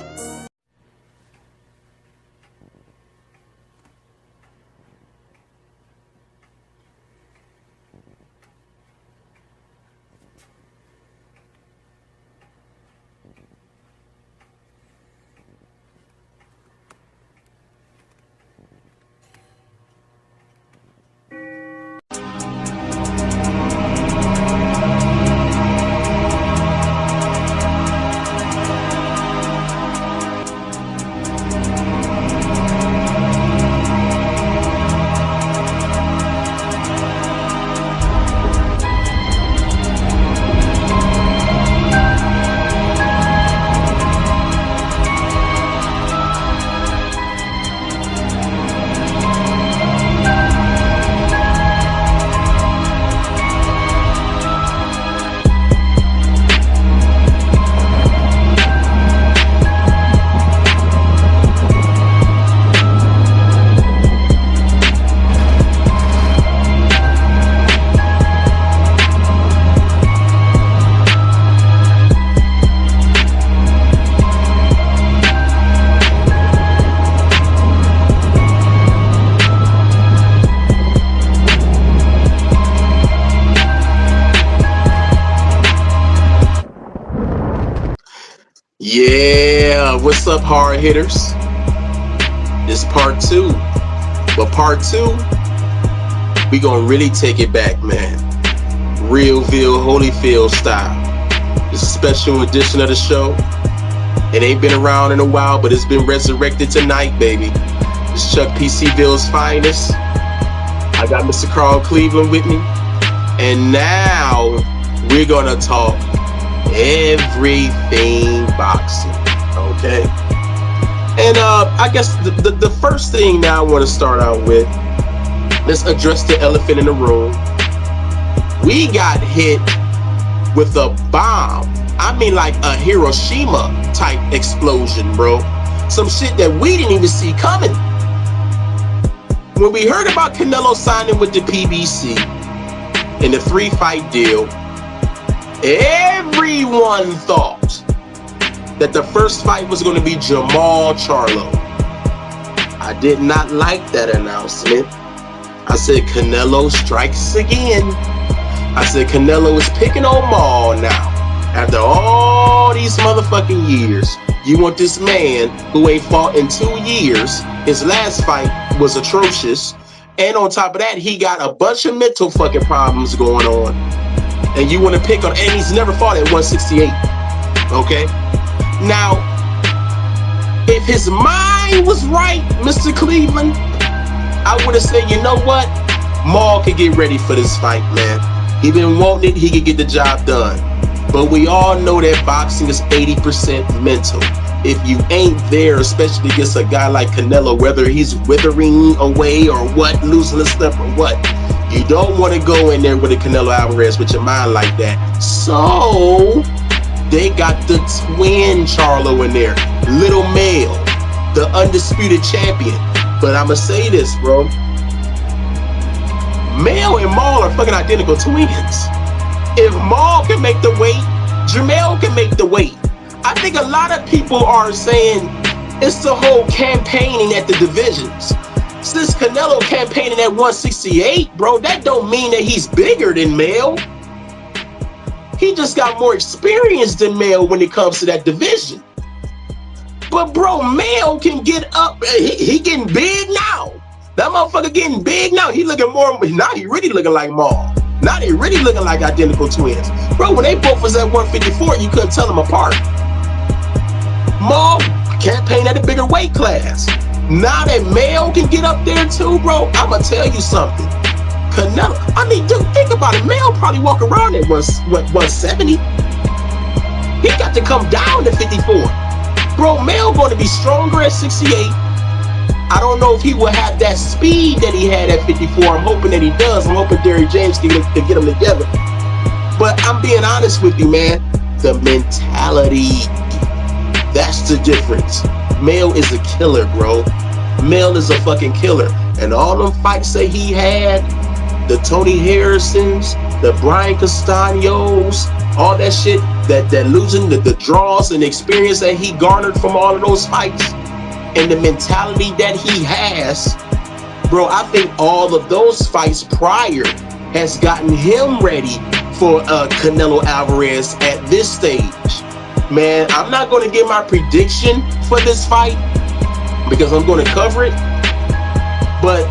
Yeah, what's up, hard hitters? This part 2. But part 2, we gonna really take it back, man. Real Ville Holyfield style. This is a special edition of the show. It ain't been around in a while, but it's been resurrected tonight, baby. It's Chuck P. C-Ville's finest. I got Mr. Carl Cleveland with me. And now we're gonna talk everything boxing, okay? And I guess the first thing now I want to start out with, let's address the elephant in the room. We got hit with a bomb. I mean, like a Hiroshima type explosion, bro. Some shit that we didn't even see coming. When we heard about Canelo signing with the PBC in the 3-fight deal, everyone thought that the first fight was going to be Jamal Charlo. I did not like that announcement. I said Canelo strikes again. I said Canelo is picking on Maul now. After all these motherfucking years, you want this man who ain't fought in 2 years. His last fight was atrocious. And on top of that, he got a bunch of mental fucking problems going on. And you want to pick on, and he's never fought at 168. Okay? Now, if his mind was right, Mr. Cleveland, I would have said, you know what? Maul could get ready for this fight, man. He been wanting it, he could get the job done. But we all know that boxing is 80% mental. If you ain't there, especially against a guy like Canelo, whether he's withering away or what, losing a step or what, you don't want to go in there with a Canelo Alvarez with your mind like that. So they got the twin Charlo in there, Little Male, the undisputed champion. But I'ma say this, bro. Male and Maul are fucking identical twins. If Maul can make the weight Jermell can make the weight. I think a lot of people are saying it's the whole campaigning at the divisions. Since Canelo campaigning at 168, bro, that don't mean that he's bigger than Mel. He just got more experience than Mel when it comes to that division. But bro, Mel can get up. He getting big now. That motherfucker getting big now. He looking more. Now he really looking like Maul. Now they really looking like identical twins. Bro, when they both was at 154, you couldn't tell them apart. Maul campaign at a bigger weight class. Now that Mel can get up there too, bro, I'ma tell you something. Canelo, I mean, dude, think about it. Mel probably walk around at 170. He got to come down to 54. Bro, Mel going to be stronger at 68. I don't know if he will have that speed that he had at 54. I'm hoping that he does. I'm hoping Derrick James can get them together. But I'm being honest with you, man. The mentality, that's the difference. Mel is a killer, bro. Mel is a fucking killer. And all them fights that he had, the Tony Harrisons, the Brian Castaños, all that shit, that losing, the draws and experience that he garnered from all of those fights, and the mentality that he has, bro, I think all of those fights prior has gotten him ready for Canelo Alvarez at this stage. Man, I'm not going to give my prediction for this fight because I'm going to cover it. But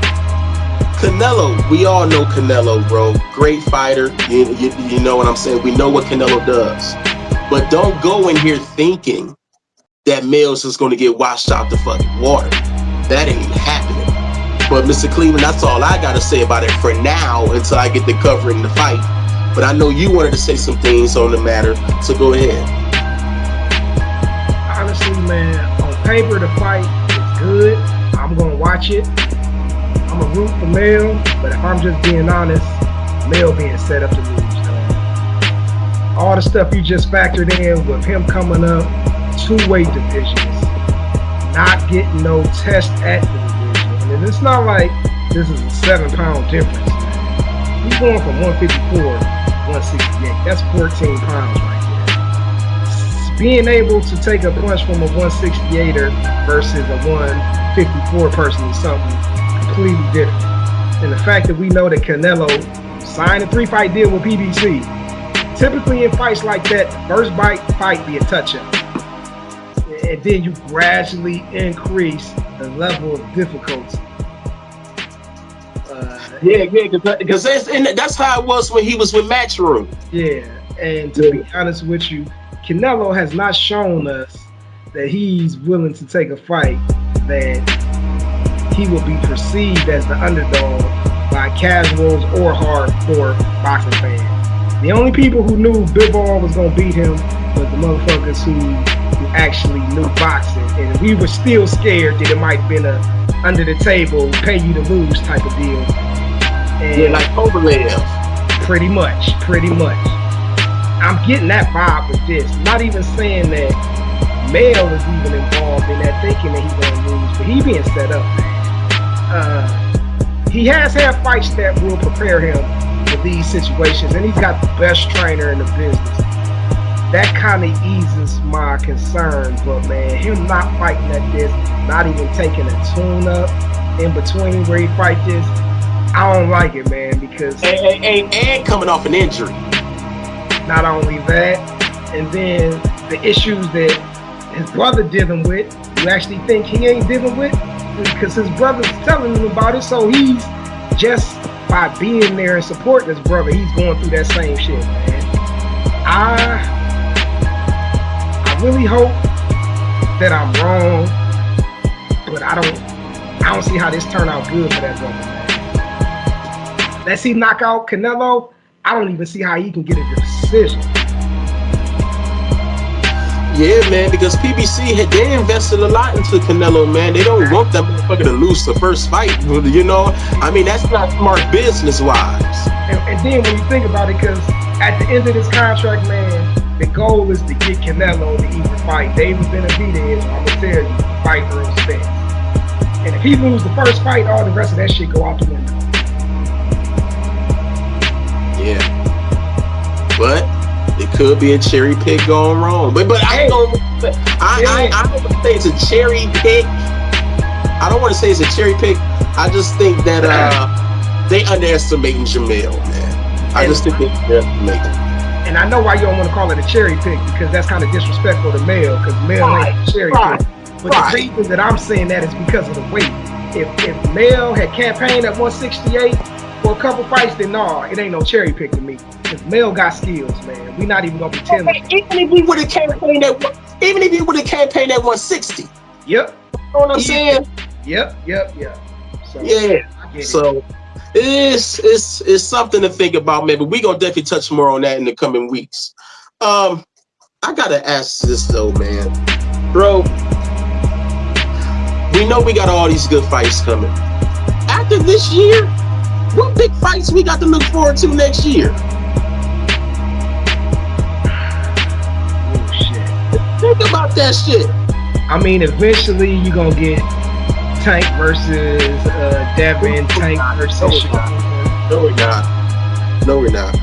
Canelo, we all know Canelo, bro. Great fighter. You know what I'm saying? We know what Canelo does. But don't go in here thinking that Mel's is going to get washed out the fucking water. That ain't happening. But Mr. Cleveland, that's all I got to say about it for now until I get to covering the fight. But I know you wanted to say some things on the matter, so go ahead. Honestly, man, on paper, the fight is good. I'm going to watch it. I'm going to root for Mel, but if I'm just being honest, Mel being set up to lose. All the stuff you just factored in with him coming up, 2 weight divisions, not getting no test at the division. And it's not like this is a 7-pound difference, man. He's going from 154 to 168. That's 14 pounds right there. Being able to take a punch from a 168er versus a 154 person is something completely different. And the fact that we know that Canelo signed a 3-fight deal with PBC, typically in fights like that, first fight be a touch-up. And then you gradually increase the level of difficulty. Because that's how it was when he was with Matchroom. Yeah, and to be honest with you, Canelo has not shown us that he's willing to take a fight that he will be perceived as the underdog by casuals or hardcore boxing fans. The only people who knew Bivol was going to beat him was the motherfuckers who actually knew boxing. And we were still scared that it might have been a under the table, pay you to lose type of deal. And yeah, like Kovalev. Pretty much. I'm getting that vibe with this. Not even saying that Mel is even involved in that, thinking that he's going to lose, but he being set up, man. He has had fights that will prepare him for these situations, and he's got the best trainer in the business. That kind of eases my concern, but man, him not fighting at this, not even taking a tune-up in between where he fight this, I don't like it, man, because... And coming off an injury. Not only that, and then the issues that his brother dealing with, you actually think he ain't dealing with, because his brother's telling him about it, so he's just by being there and supporting his brother, he's going through that same shit, man. I really hope that I'm wrong, but I don't see how this turned out good for that brother, man. Let's see knock out Canelo. I don't even see how he can get a decision. Yeah, man, because PBC, they invested a lot into Canelo, man. They don't want that motherfucker to lose the first fight, you know? I mean, that's not smart business-wise. And then when you think about it, because at the end of this contract, man, the goal is to get Canelo to either fight David Benavidez, or I'm going to tell you, fight Errol Spence. And if he loses the first fight, all the rest of that shit go out the window. Yeah. But it could be a cherry pick going wrong. But I don't say it's a cherry pick. I don't want to say it's a cherry pick. I just think that they underestimating Jamel, man. I just think they underestimate him. And I know why you don't want to call it a cherry pick, because that's kind of disrespectful to Mel, because Mel ain't a cherry pick. But the reason that I'm saying that is because of the weight. If Mel had campaigned at 168 for a couple fights, then no, it ain't no cherry pick to me. Because Mel got skills, man. We not even gonna pretend. Even if he would have campaigned at 160. Yep. You know what I'm saying? Yep. So, yeah. So it's something to think about, man. But we gonna definitely touch more on that in the coming weeks. I gotta ask this though, man, bro. We know we got all these good fights coming. After this year, what big fights we got to look forward to next year? Oh shit! Think about that shit. I mean, eventually you gonna get Tank versus Devin, Tank versus Sean. No, we're not.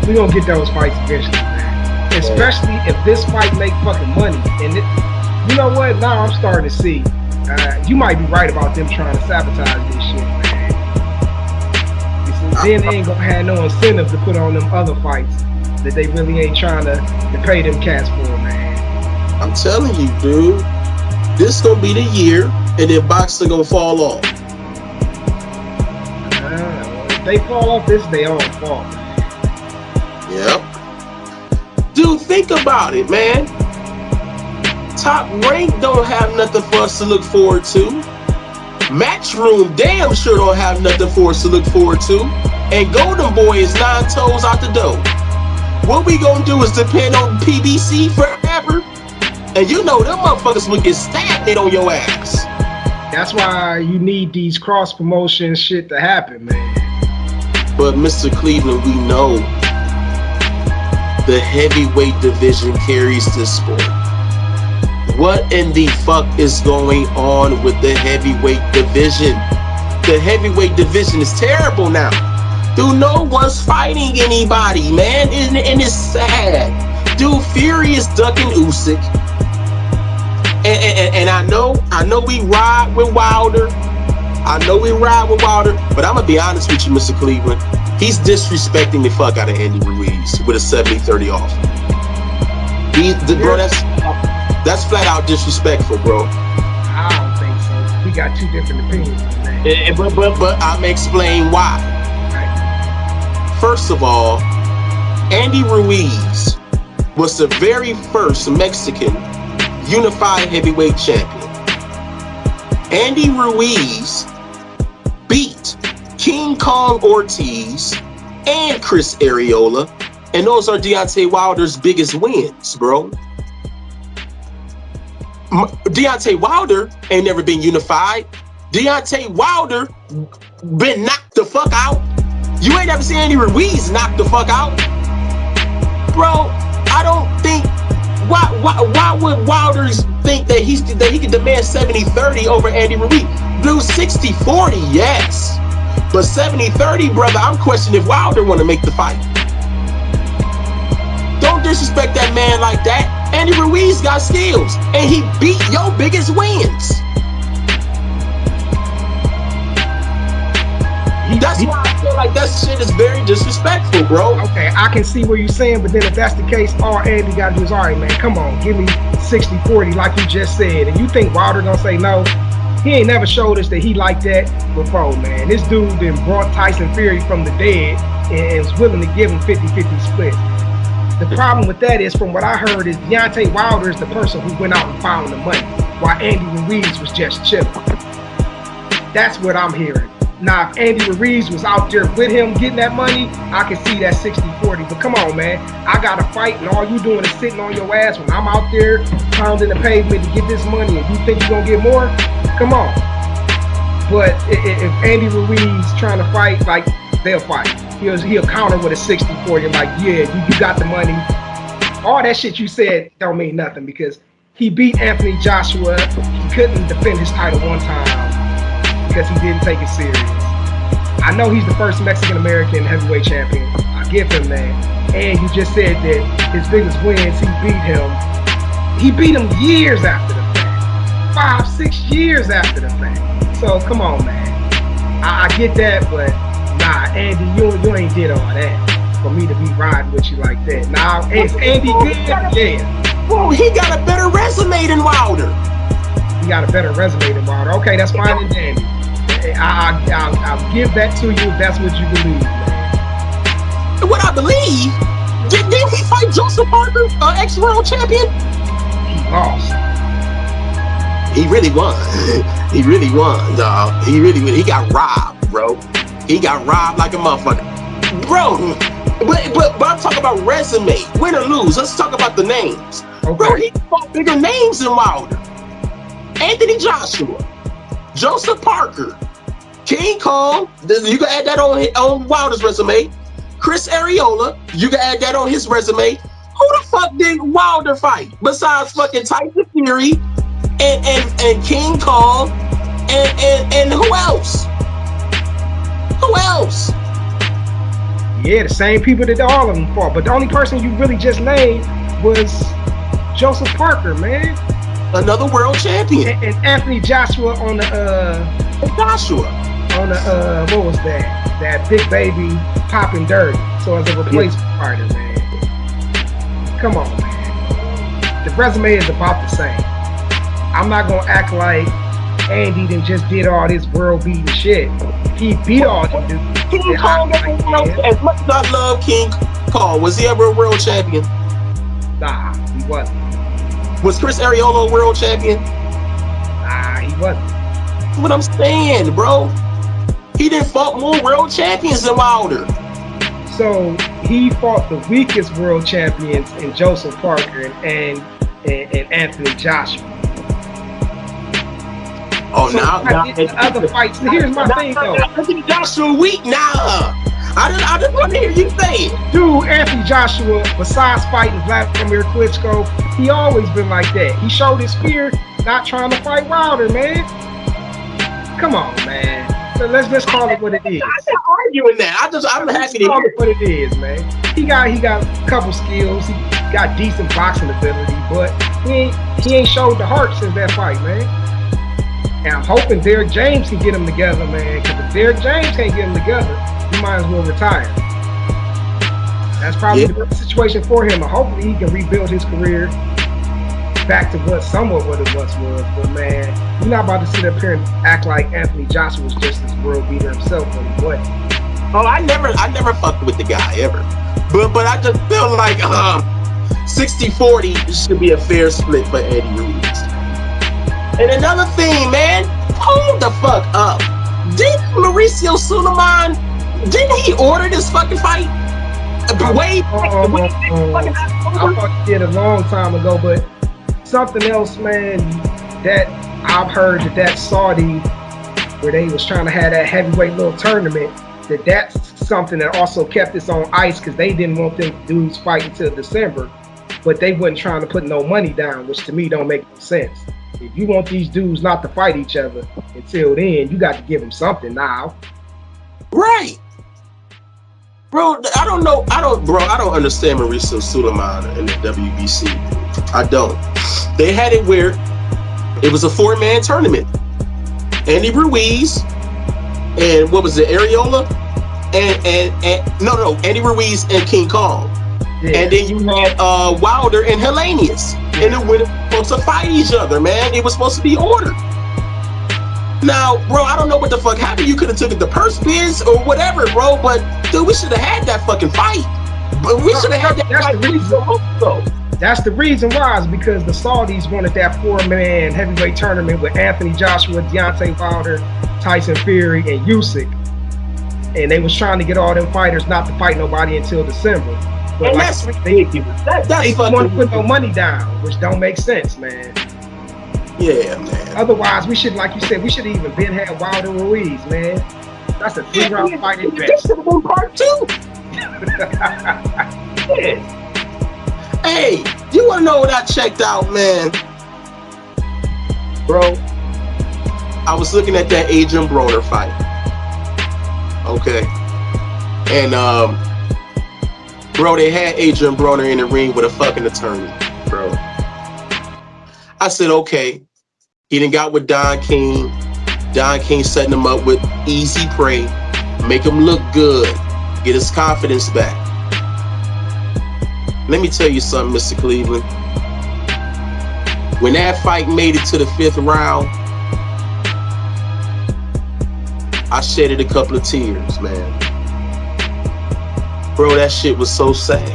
We gonna get those fights eventually, man. Especially if this fight make fucking money. And you know what? Now I'm starting to see. You might be right about them trying to sabotage this shit, man. Then they ain't gonna have no incentive to put on them other fights that they really ain't trying to pay them cats for, man. I'm telling you, dude. This gonna be the year, and then boxing gonna fall off. If they fall off, this is their own fault. Yep. Dude, think about it, man. Top Rank don't have nothing for us to look forward to. Matchroom damn sure don't have nothing for us to look forward to. And Golden Boy is 9 toes out the door. What we gonna do is depend on PBC forever. And you know them motherfuckers will get stagnant on your ass. That's why you need these cross promotion shit to happen, man. But Mr. Cleveland, we know the heavyweight division carries this sport. What in the fuck is going on with the heavyweight division? The heavyweight division is terrible now. Dude, no one's fighting anybody, man. And it's sad. Dude, Fury is ducking Usyk. And I know we ride with Wilder. But I'm gonna be honest with you, Mr. Cleveland. He's disrespecting the fuck out of Andy Ruiz with a 70-30 off. Bro, that's flat out disrespectful, bro. I don't think so. We got two different opinions on that. But I'm explain why. Right. First of all, Andy Ruiz was the very first Mexican unified heavyweight champion. Andy Ruiz beat King Kong Ortiz and Chris Arreola, and those are Deontay Wilder's biggest wins, bro. Deontay Wilder ain't never been unified. Deontay Wilder been knocked the fuck out. You ain't never seen Andy Ruiz knocked the fuck out, bro. I don't think. Why would Wilder think that he can demand 70-30 over Andy Ruiz? Dude, 60-40, yes, but 70-30, brother. I'm questioning if Wilder want to make the fight. Don't disrespect that man like that. Andy Ruiz got skills, and he beat your biggest wins. That's why I feel like that shit is very disrespectful, bro. Okay, I can see what you're saying, but then if that's the case, all Andy got to do is, all right, man, come on, give me 60-40 like you just said. And you think Wilder gonna say no? He ain't never showed us that he like that before, man. This dude then brought Tyson Fury from the dead and is willing to give him 50-50 split. The problem with that is, from what I heard, is Deontay Wilder is the person who went out and found the money, while Andy Ruiz was just chilling. That's what I'm hearing. Now, if Andy Ruiz was out there with him getting that money, I can see that 60-40. But come on, man. I got to fight, and all you doing is sitting on your ass when I'm out there pounding the pavement to get this money, and you think you're going to get more? Come on. But if Andy Ruiz trying to fight, like, they'll fight. He'll counter with a 60-40, like, yeah, you got the money. All that shit you said don't mean nothing, because he beat Anthony Joshua. He couldn't defend his title one time because he didn't take it serious. I know he's the first Mexican-American heavyweight champion. I give him that. and you just said that his biggest wins, he beat him. He beat him years after the fact. 5-6 years after the fact. So come on, man. I get that, but nah, Andy, you ain't did all that for me to be riding with you like that. Now, is Andy good? Yeah. Bro, he got a better resume than Wilder. He got a better resume than Wilder. Okay, that's fine and dandy. I'll give that to you if that's what you believe, man. What I believe? Didn't he fight Joseph Parker, ex-world champion? He lost. He really won. He really won, dog. He got robbed, bro. He got robbed like a motherfucker. Bro, but I'm talking about resume. Win or lose. Let's talk about the names. Okay. Bro, he fought bigger names than Wilder. Anthony Joshua, Joseph Parker, King Kong. You can add that on Wilder's resume. Chris Areola, you can add that on his resume. Who the fuck did Wilder fight besides fucking Tyson Fury and King Kong and who else? Who else? Yeah, the same people that all of them fought. But the only person you really just named was Joseph Parker, man. Another world champion. And Anthony Joshua on the what was that? That big baby popping dirty. So as a replacement fighter, man. Come on, man. The resume is about the same. I'm not gonna act like Andy then just did all this world beating shit. He beat all them dudes. King Kong, as much as I love King Kong, was he ever a world champion? Nah, he wasn't. Was Chris Areola a world champion? Nah, he wasn't. That's what I'm saying, bro. He didn't fought more world champions than Wilder. So he fought the weakest world champions in Joseph Parker and Anthony Joshua. Oh, so now other fights. Here's my thing though. Anthony Joshua weak now. I just want to hear you say it. Dude, Anthony Joshua, besides fighting Vladimir Klitschko, he always been like that. He showed his fear, not trying to fight Wilder, man. Come on, man. So let's call it what it is. I'm not arguing that. I'm happy to call hear it what it is, man. He got a couple skills. He got decent boxing ability, but he ain't showed the heart since that fight, man. And I'm hoping Derrick James can get him together, man. Because if Derrick James can't get him together, he might as well retire. That's probably the best situation for him. And hopefully he can rebuild his career back to somewhat what it once was. But man, you're not about to sit up here and act like Anthony Joshua was just this world beater himself when he wasn't. Oh, I never fucked with the guy ever. But I just feel like 60-40 should be a fair split for Eddie Ruiz. And another thing, man, hold the fuck up. Didn't Mauricio Sulaiman, didn't he order this fucking fight? I thought he did a long time ago, but something else, man, that I've heard that Saudi, where they was trying to have that heavyweight little tournament, that's something that also kept this on ice because they didn't want them dudes fighting until December, but they wasn't trying to put no money down, which to me don't make sense. If you want these dudes not to fight each other until then, you got to give them something now. Right. Bro, I don't understand Mauricio Sulaiman in the WBC. I don't. They had it where it was a 4-man tournament. Andy Ruiz and what was it, Areola? And Andy Ruiz and King Kong. Yeah. And then you had Wilder and Helenius. And the winners were supposed to fight each other, man. It was supposed to be ordered. Now, bro, I don't know what the fuck happened. You could have took it to purse bids or whatever, bro. But dude, we should have had that fucking fight. But we should have had that fight. That's the reason why, is because the Saudis wanted that 4-man heavyweight tournament with Anthony Joshua, Deontay Wilder, Tyson Fury, and Usyk. And they was trying to get all them fighters not to fight nobody until December. But and that's ridiculous. They want to put no money down, which don't make sense, man. Yeah, man. Otherwise, we should, like you said, we should even been had Wilder Ruiz, man. That's a 3-round fight at best. That should have been part 2. Yeah. Hey, you want to know what I checked out, man? Bro, I was looking at that Adrien Broner fight. Okay. And Bro, they had Adrien Broner in the ring with a fucking attorney, bro. I said, okay. He done got with Don King. Don King setting him up with easy prey. Make him look good. Get his confidence back. Let me tell you something, Mr. Cleveland. When that fight made it to the 5th round, I shedded a couple of tears, man. Bro, that shit was so sad.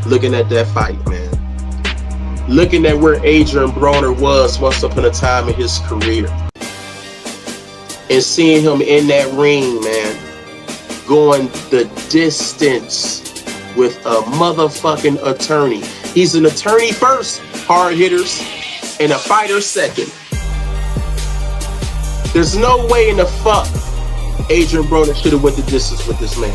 Looking at that fight, man. Looking at where Adrien Broner was once upon a time in his career. And seeing him in that ring, man. Going the distance with a motherfucking attorney. He's an attorney first, hard hitters, and a fighter second. There's no way in the fuck Adrien Broner should have went the distance with this man.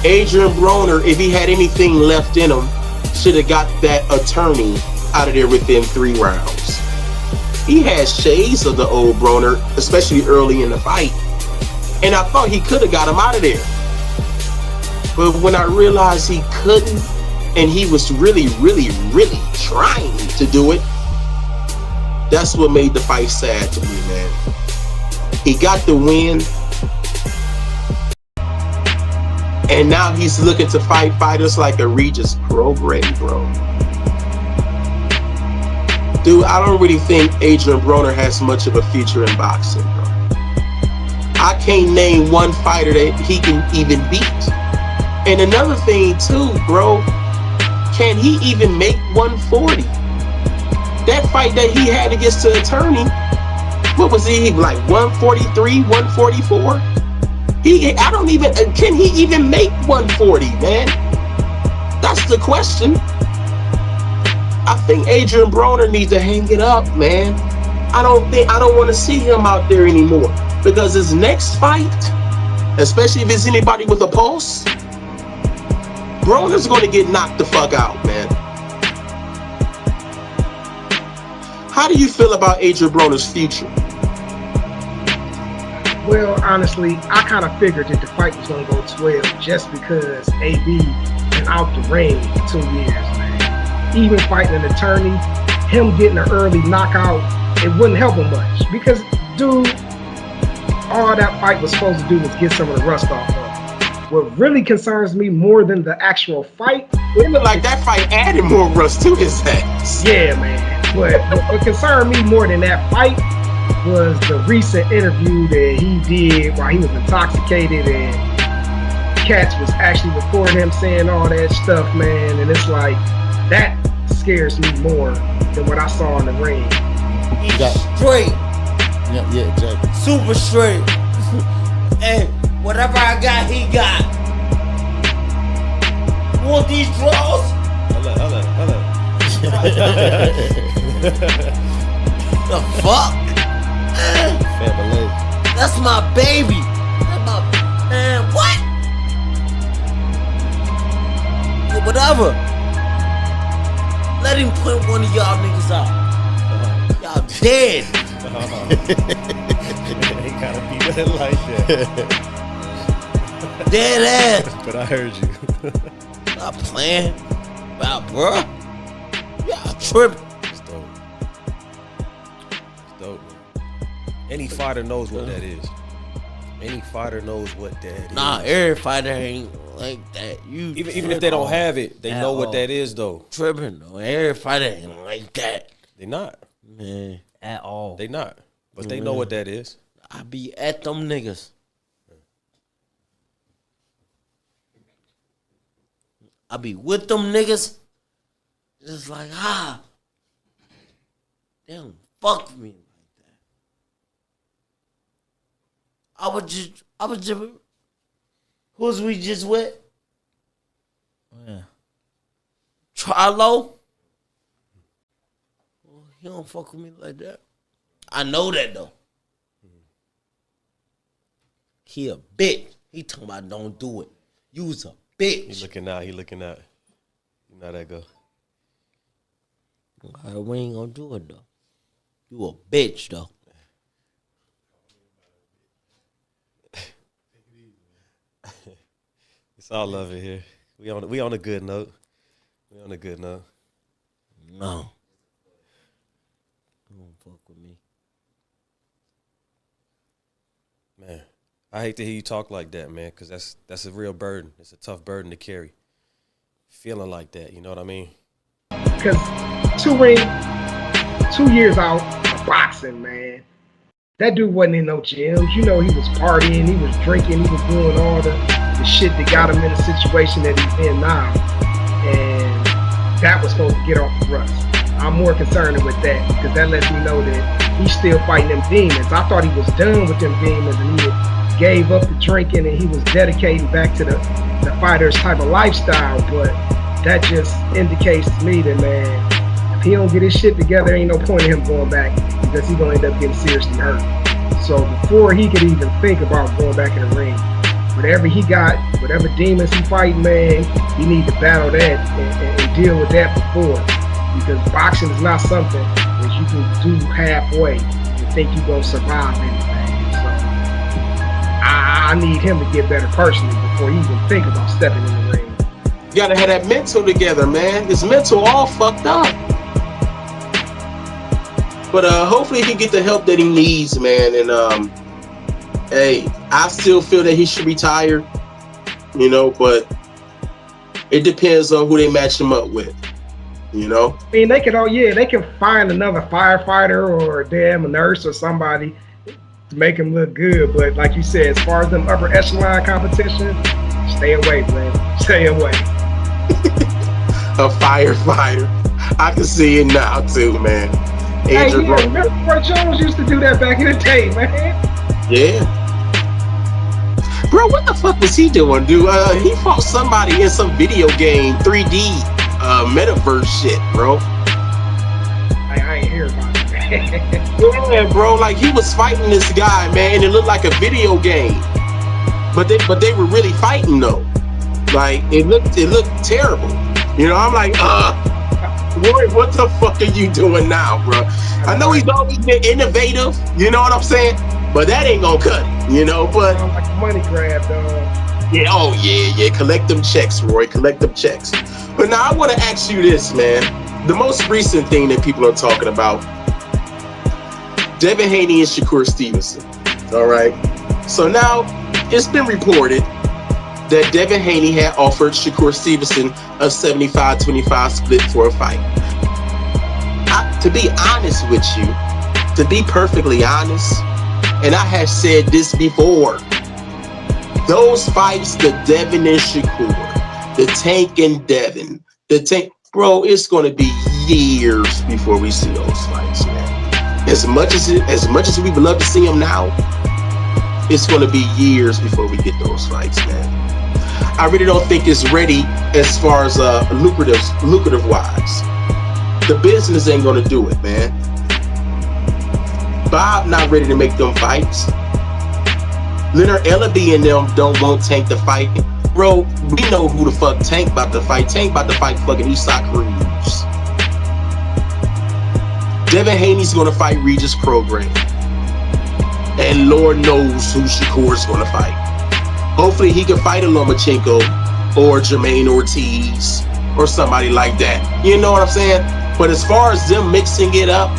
Adrien Broner, if he had anything left in him, should have got that attorney out of there within 3 rounds. He had shades of the old Broner, especially early in the fight. And I thought he could have got him out of there. But when I realized he couldn't, and he was really trying to do it, that's what made the fight sad to me, man. He got the win. And now he's looking to fight fighters like a Regis Prograis, bro. Dude, I don't really think Adrien Broner has much of a future in boxing, bro. I can't name one fighter that he can even beat. And another thing too, bro, can he even make 140? That fight that he had against the attorney, what was he, like 143, 144? Can he even make 140, man? That's the question. I think Adrien Broner needs to hang it up, man. I don't want to see him out there anymore, because his next fight, especially if it's anybody with a pulse, Broner's going to get knocked the fuck out, man. How do you feel about Adrien Broner's future? Well, honestly, I kind of figured that the fight was going to go 12 just because AB been out the ring for 2 years, man. Even fighting an attorney, him getting an early knockout, it wouldn't help him much. Because, dude, all that fight was supposed to do was get some of the rust off of him. What really concerns me more than the actual fight, it looked like that fight added more rust to his ass. Yeah, man. But what concerned me more than that fight was the recent interview that he did while he was intoxicated, and cats was actually recording him saying all that stuff, man. And it's like, that scares me more than what I saw in the ring. He's straight. Yeah, exactly. Super straight. Hey, whatever I got, he got. You want these draws? Hold up. The fuck? Family. That's my baby. That's my man. What? Yeah, whatever. Let him put one of y'all niggas out. Y'all dead. He gotta be that like that. Dead ass. But I heard you. Stop playing. Wow, bro. Y'all tripping. It's dope. It's dope, man. Any fighter knows what that is. Any fighter knows what that is. Nah, every fighter ain't like that. Even if they don't have it, they know what that is, though. Tripping, though. Every fighter ain't like that. They not. Man. At all. They not. But they know what that is. I be at them niggas. I be with them niggas. Just like, they don't fuck me like that. I was just, who's we just with? Yeah. Charlo? Well, he don't fuck with me like that. I know that though. He a bitch. He talking about don't do it. You was a bitch. He looking out. You know how that go. We ain't gonna do it though. You a bitch though. It's all love in here. We on a good note. We on a good note. No. You won't fuck with me. Man, I hate to hear you talk like that, man, because that's a real burden. It's a tough burden to carry. Feeling like that, you know what I mean? Because 2 years out of boxing, man. That dude wasn't in no gyms. You know, he was partying, he was drinking, he was doing all the shit that got him in the situation that he's in now. And that was supposed to get off the rust. I'm more concerned with that because that lets me know that he's still fighting them demons. I thought he was done with them demons and he gave up the drinking and he was dedicating back to the fighter's type of lifestyle. But that just indicates to me that, man, if he don't get his shit together, ain't no point in him going back because he's going to end up getting seriously hurt. So before he could even think about going back in the ring, whatever he got, whatever demons he fighting, man, he need to battle that and deal with that before. Because boxing is not something that you can do halfway and think you're going to survive anything. So I need him to get better personally before he even think about stepping in the ring. You got to have that mental together, man. His mental all fucked up. But hopefully he can get the help that he needs, man. And hey, I still feel that he should retire, you know, but it depends on who they match him up with, you know. I mean, they can find another firefighter or a nurse or somebody to make him look good. But like you said, as far as them upper echelon competition, stay away, bro. Stay away. A firefighter. I can see it now too, man. Hey, yeah, remember Roy Jones used to do that back in the day, man? Yeah. Bro, what the fuck was he doing, dude? He fought somebody in some video game, 3D metaverse shit, bro. I ain't hear about it, man. Yeah, bro, like he was fighting this guy, man, and it looked like a video game. But they were really fighting though. Like it looked terrible. You know, I'm like, Roy, what the fuck are you doing now, bro? I know he's always been innovative, you know what I'm saying? But that ain't gonna cut it, you know, but like a money grab, dog. Yeah, oh yeah, collect them checks, Roy, collect them checks. But now I wanna ask you this, man. The most recent thing that people are talking about, Devin Haney and Shakur Stevenson. All right. So now it's been reported that Devin Haney had offered Shakur Stevenson a 75-25 split for a fight. To be honest with you, to be perfectly honest, and I have said this before, those fights, the Devin and Shakur, the Tank and Devin, the Tank, bro, it's going to be years before we see those fights, man. As much as we would love to see them now, it's going to be years before we get those fights, man. I really don't think it's ready as far as lucrative wise. The business ain't gonna do it, man. Bob not ready to make them fights. Leonard Ellaby and them don't want Tank to fight. Bro, we know who the fuck Tank about to fight. Tank about to fight fucking Isak Cruz. Devin Haney's gonna fight Regis Prograis. And Lord knows who Shakur's gonna fight. Hopefully he can fight a Lomachenko or Jermaine Ortiz or somebody like that. You know what I'm saying? But as far as them mixing it up,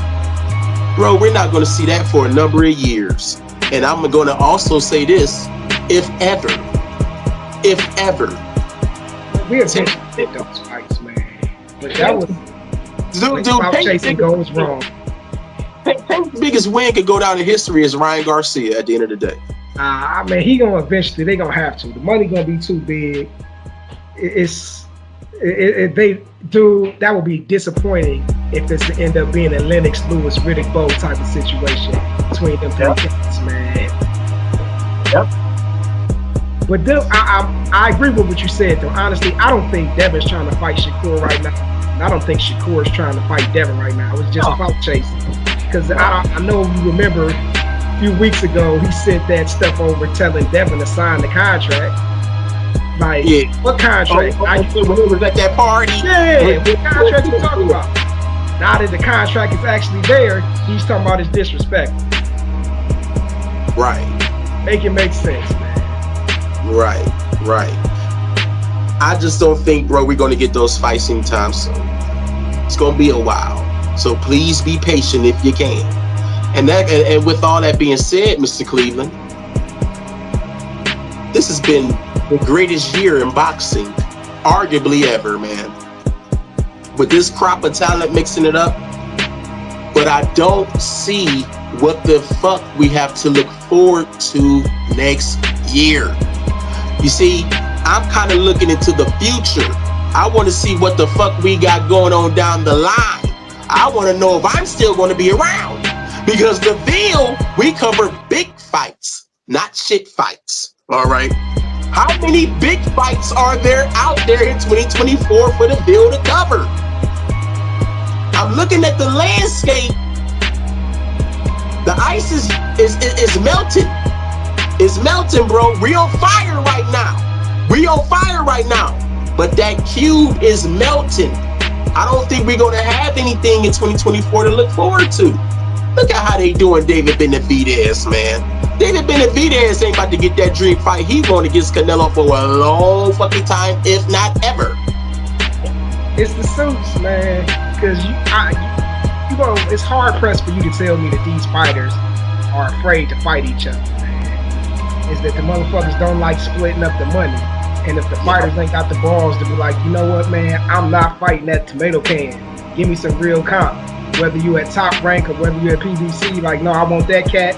bro, we're not going to see that for a number of years. And I'm going to also say this, if ever. We have hit those fights, man. But that was chasing goes wrong. Tank's biggest win could go down in history as Ryan Garcia at the end of the day. I mean, he gonna eventually. They gonna have to. The money gonna be too big. That would be disappointing if it's to end up being a Lennox Lewis Riddick Bowe type of situation between them three guys, man. Yep. But I agree with what you said, though. Honestly, I don't think Devin's trying to fight Shakur right now. And I don't think Shakur is trying to fight Devin right now. It's just about chasing. Because I know you remember a few weeks ago, he sent that stuff over telling Devin to sign the contract. Like, yeah. What contract? When he was at that party. Yeah, what contract you talking about? Now that the contract is actually there, he's talking about his disrespect. Right. Make it make sense, man. Right. I just don't think, bro, we're going to get those fights anytime soon. It's going to be a while. So please be patient if you can. And with all that being said, Mr. Cleveland, this has been the greatest year in boxing, arguably ever, man. With this crop of talent mixing it up, but I don't see what the fuck we have to look forward to next year. You see, I'm kind of looking into the future. I want to see what the fuck we got going on down the line. I want to know if I'm still going to be around. Because the Ville, we cover big fights, not shit fights. All right. How many big fights are there out there in 2024 for the Ville to cover? I'm looking at the landscape. The ice is melting. It's melting, bro. We on fire right now. We on fire right now. But that cube is melting. I don't think we're going to have anything in 2024 to look forward to. Look at how they doing David Benavidez, man. David Benavidez ain't about to get that dream fight he won against Canelo for a long fucking time, if not ever. It's the suits, man. Because it's hard pressed for you to tell me that these fighters are afraid to fight each other, man. Is that the motherfuckers don't like splitting up the money. And if the fighters ain't got the balls to be like, you know what, man, I'm not fighting that tomato can. Give me some real comp. Whether you at top rank or whether you at PBC, like, no, I want that cat.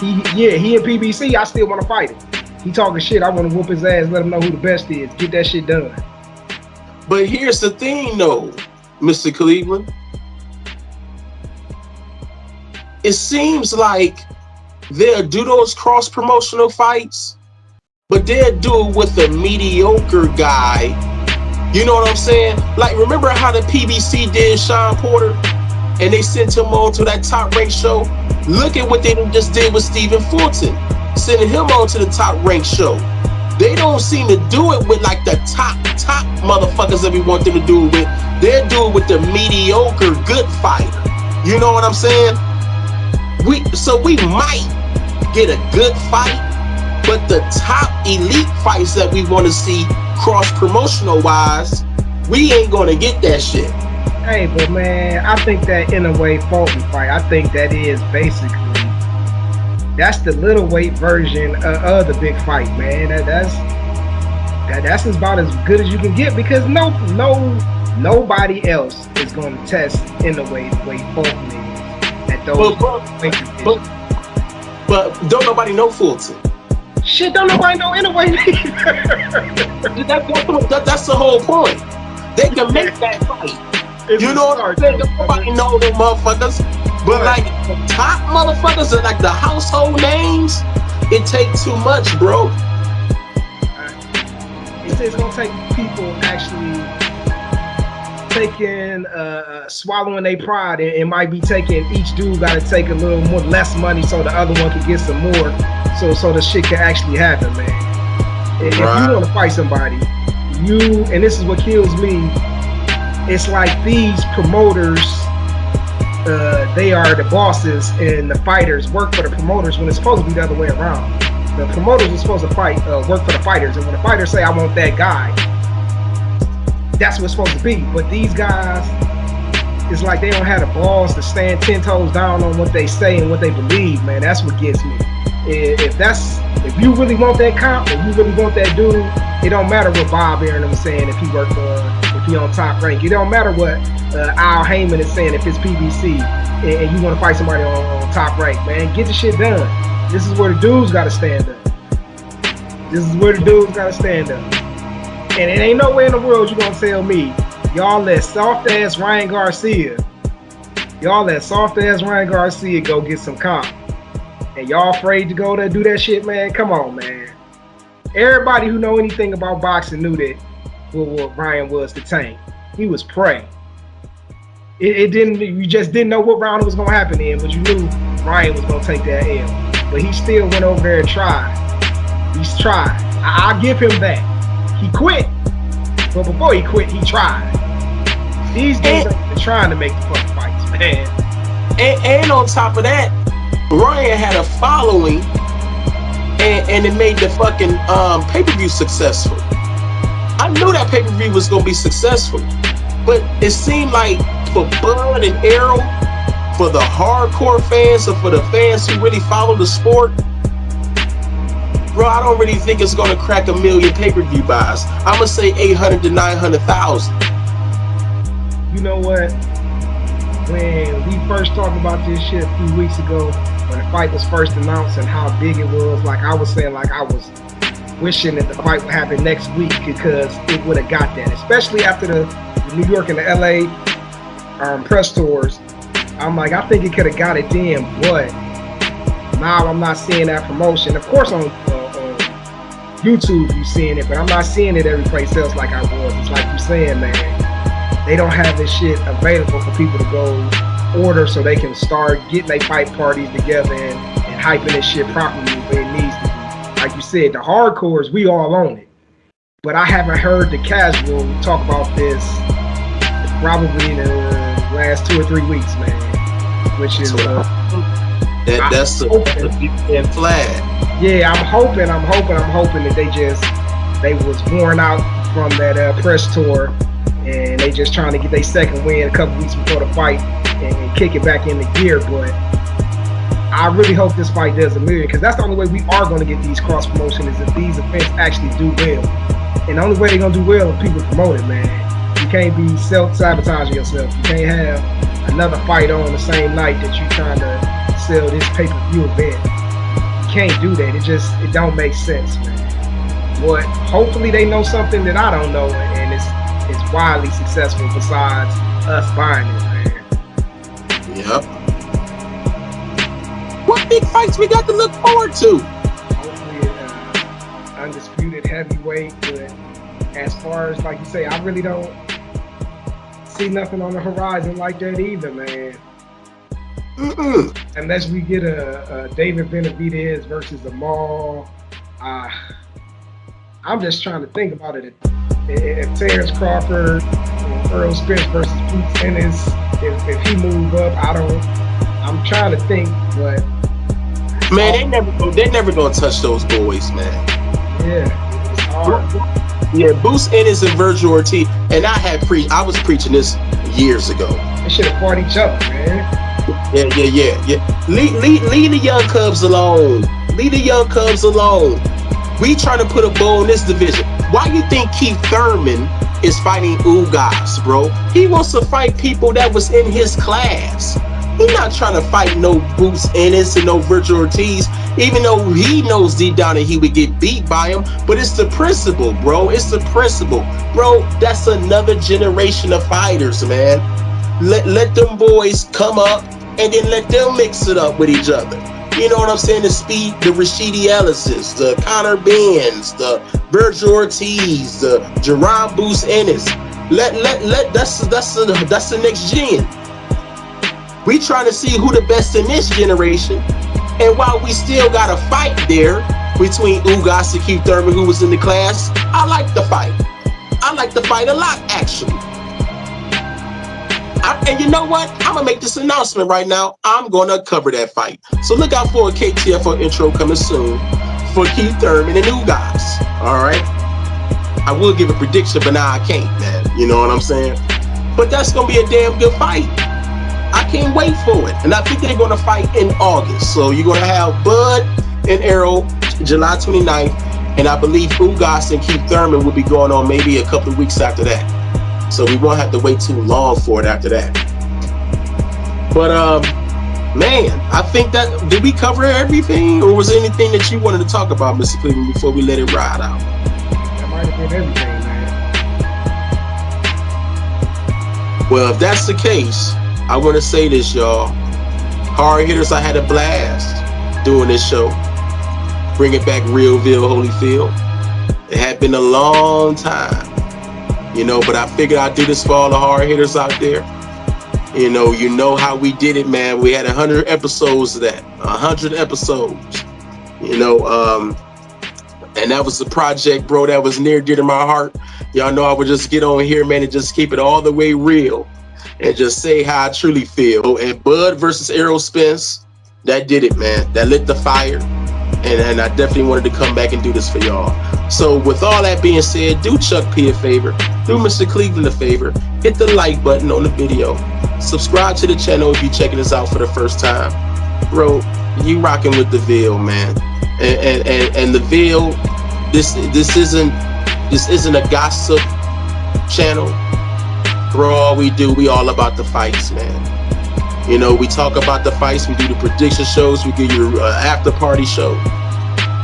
He in PBC, I still want to fight him. He talking shit, I want to whoop his ass, let him know who the best is. Get that shit done. But here's the thing, though, Mr. Cleveland. It seems like they'll do those cross-promotional fights, but they'll do it with a mediocre guy. You know what I'm saying? Like, remember how the PBC did Sean Porter? And they sent him on to that top rank show. Look at what they just did with Stephen Fulton, sending him on to the top rank show. They don't seem to do it with like the top motherfuckers that we want them to do it with. They'll do it with the mediocre good fighter. You know what I'm saying? We might get a good fight, but the top elite fights that we want to see cross promotional wise, we ain't gonna get that shit. Hey, but man, I think that in a way Fulton fight, I think that is basically, that's the little weight version of the big fight, man. That's about as good as you can get, because nobody else is going to test in the way Fulton is at those weight divisions. But don't nobody know Fulton. Shit, don't nobody know anyway. That's the whole point. They can make that fight. You know what I'm saying? Nobody know them motherfuckers. But like the top motherfuckers are like the household names. It takes too much, bro. It's gonna take people actually swallowing their pride. It might be taking, each dude gotta take a little more less money so the other one can get some more. So the shit can actually happen, man. If you want to fight somebody, and this is what kills me. It's like these promoters, they are the bosses and the fighters work for the promoters when it's supposed to be the other way around. The promoters are supposed to work for the fighters, and when the fighters say, I want that guy, that's what it's supposed to be. But these guys, it's like they don't have the balls to stand 10 toes down on what they say and what they believe, man. That's what gets me. If you really want that comp, if you really want that dude, it don't matter what Bob Aaron is saying if he on top rank. It don't matter what Al Heyman is saying if it's PBC and you want to fight somebody on top rank, man. Get the shit done. This is where the dudes got to stand up. And it ain't nowhere in the world you gonna tell me, y'all let soft ass Ryan Garcia go get some comp. And y'all afraid to go there do that shit, man? Come on, man. Everybody who know anything about boxing knew that what Ryan was the tank. He was prey. You just didn't know what round it was gonna happen in, but you knew Ryan was gonna take that L. But he still went over there and tried. He's tried. I'll give him that. He quit. But before he quit, he tried. These dudes are trying to make the fucking fights, man. And on top of that, Ryan had a following, and it made the fucking pay-per-view successful. I knew that pay-per-view was gonna be successful, but it seemed like for Bud and Errol, for the hardcore fans or for the fans who really follow the sport, bro, I don't really think it's gonna crack 1 million pay-per-view buys. I'm gonna say 800 to 900,000. You know what? When we first talked about this shit a few weeks ago, when the fight was first announced and how big it was, like I was saying, like I was wishing that the fight would happen next week because it would have got that, especially after the New York and the LA press tours. I'm like, I think it could have got it then, but now I'm not seeing that promotion. Of course, on YouTube you're seeing it, but I'm not seeing it every place else like I was. It's like you're saying, man, they don't have this shit available for people to go order so they can start getting their fight parties together and hyping this shit properly where it needs to be. Like you said, the hardcores, we all own it. But I haven't heard the casual talk about this probably in the last 2 or 3 weeks, man. Which is that's the big flag. Yeah, I'm hoping that they was worn out from that press tour and they just trying to get their second win a couple weeks before the fight and kick it back into gear. But I really hope this fight does 1 million, because that's the only way we are going to get these cross promotions is if these events actually do well. And the only way they're going to do well is people promote it, man. You can't be self-sabotaging yourself. You can't have another fight on the same night that you're trying to sell this pay-per-view event. You can't do that. It don't make sense, man. But hopefully they know something that I don't know, and it's wildly successful besides us buying it, man. Yep. What big fights we got to look forward to? Hopefully undisputed heavyweight, but as far as, like you say, I really don't see nothing on the horizon like that either, man. Unless we get a David Benavidez versus a Maul. I'm just trying to think about it. If Terrence Crawford or Errol Spence versus Bout Ennis, if he move up, I'm trying to think, but man, they never gonna touch those boys, man. Yeah, it's hard. Yeah, Bout Ennis and Virgil Ortiz, and I was preaching this years ago. They should have fought each other, man. Yeah. Leave the young Cubs alone. Leave the young Cubs alone. We trying to put a bow in this division. Why you think Keith Thurman is fighting Ugas, bro? He wants to fight people that was in his class. He's not trying to fight no Bout Ennis and no Virgil Ortiz, even though he knows deep down that he would get beat by him. But it's the principle, bro. It's the principle. Bro, that's another generation of fighters, man. Let them boys come up and then let them mix it up with each other. You know what I'm saying? The Rashidi Ellises, the Conor Benns, the Virgil Ortiz, the Jerron Bout Ennis. That's the next gen. We trying to see who the best in this generation. And while we still got a fight there between Ugas and Keith Thurman, who was in the class, I like the fight. I like the fight a lot, actually. And you know what? I'm going to make this announcement right now. I'm going to cover that fight. So look out for a KTFO intro coming soon for Keith Thurman and Ugas. All right? I will give a prediction, but now I can't, man. You know what I'm saying? But that's going to be a damn good fight. I can't wait for it. And I think they're going to fight in August. So you're going to have Bud and Errol July 29th. And I believe Ugas and Keith Thurman will be going on maybe a couple of weeks after that. So we won't have to wait too long for it after that. But man, I think that, did we cover everything, or was there anything that you wanted to talk about, Mr. Cleveland, before we let it ride out? That might have been everything, man. Well, if that's the case, I want to say this, y'all. Hard hitters, I had a blast doing this show. Bringing back Realville Holyfield. It had been a long time. You know, but I figured I'd do this for all the hard hitters out there. You know how we did it, man. We had 100 episodes of that. 100 episodes. You know, and that was the project, bro, that was near dear to my heart. Y'all know I would just get on here, man, and just keep it all the way real. And just say how I truly feel. And Bud versus Errol Spence, that did it, man. That lit the fire. And I definitely wanted to come back and do this for y'all. So with all that being said, do Chuck P a favor, do Mr. Cleveland a favor, hit the like button on the video, subscribe to the channel if you're checking us out for the first time. Bro, you rocking with the Ville, man. And the Ville, this isn't a gossip channel. Bro, all we do, we all about the fights, man. You know, we talk about the fights, we do the prediction shows, we give you after party show,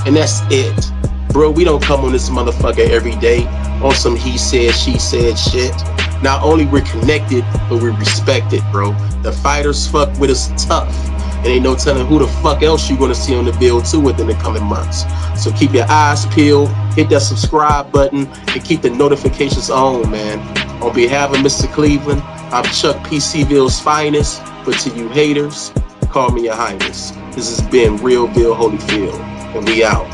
and that's it. Bro, we don't come on this motherfucker every day on some he said, she said shit. Not only we're connected, but we're respected, bro. The fighters fuck with us tough, and ain't no telling who the fuck else you're gonna see on the bill too within the coming months. So keep your eyes peeled, hit that subscribe button, and keep the notifications on, man. On behalf of Mr. Cleveland, I'm Chuck P. C-Ville's finest, but to you haters, call me your highness. This has been Real Ville Holyfield, and we out.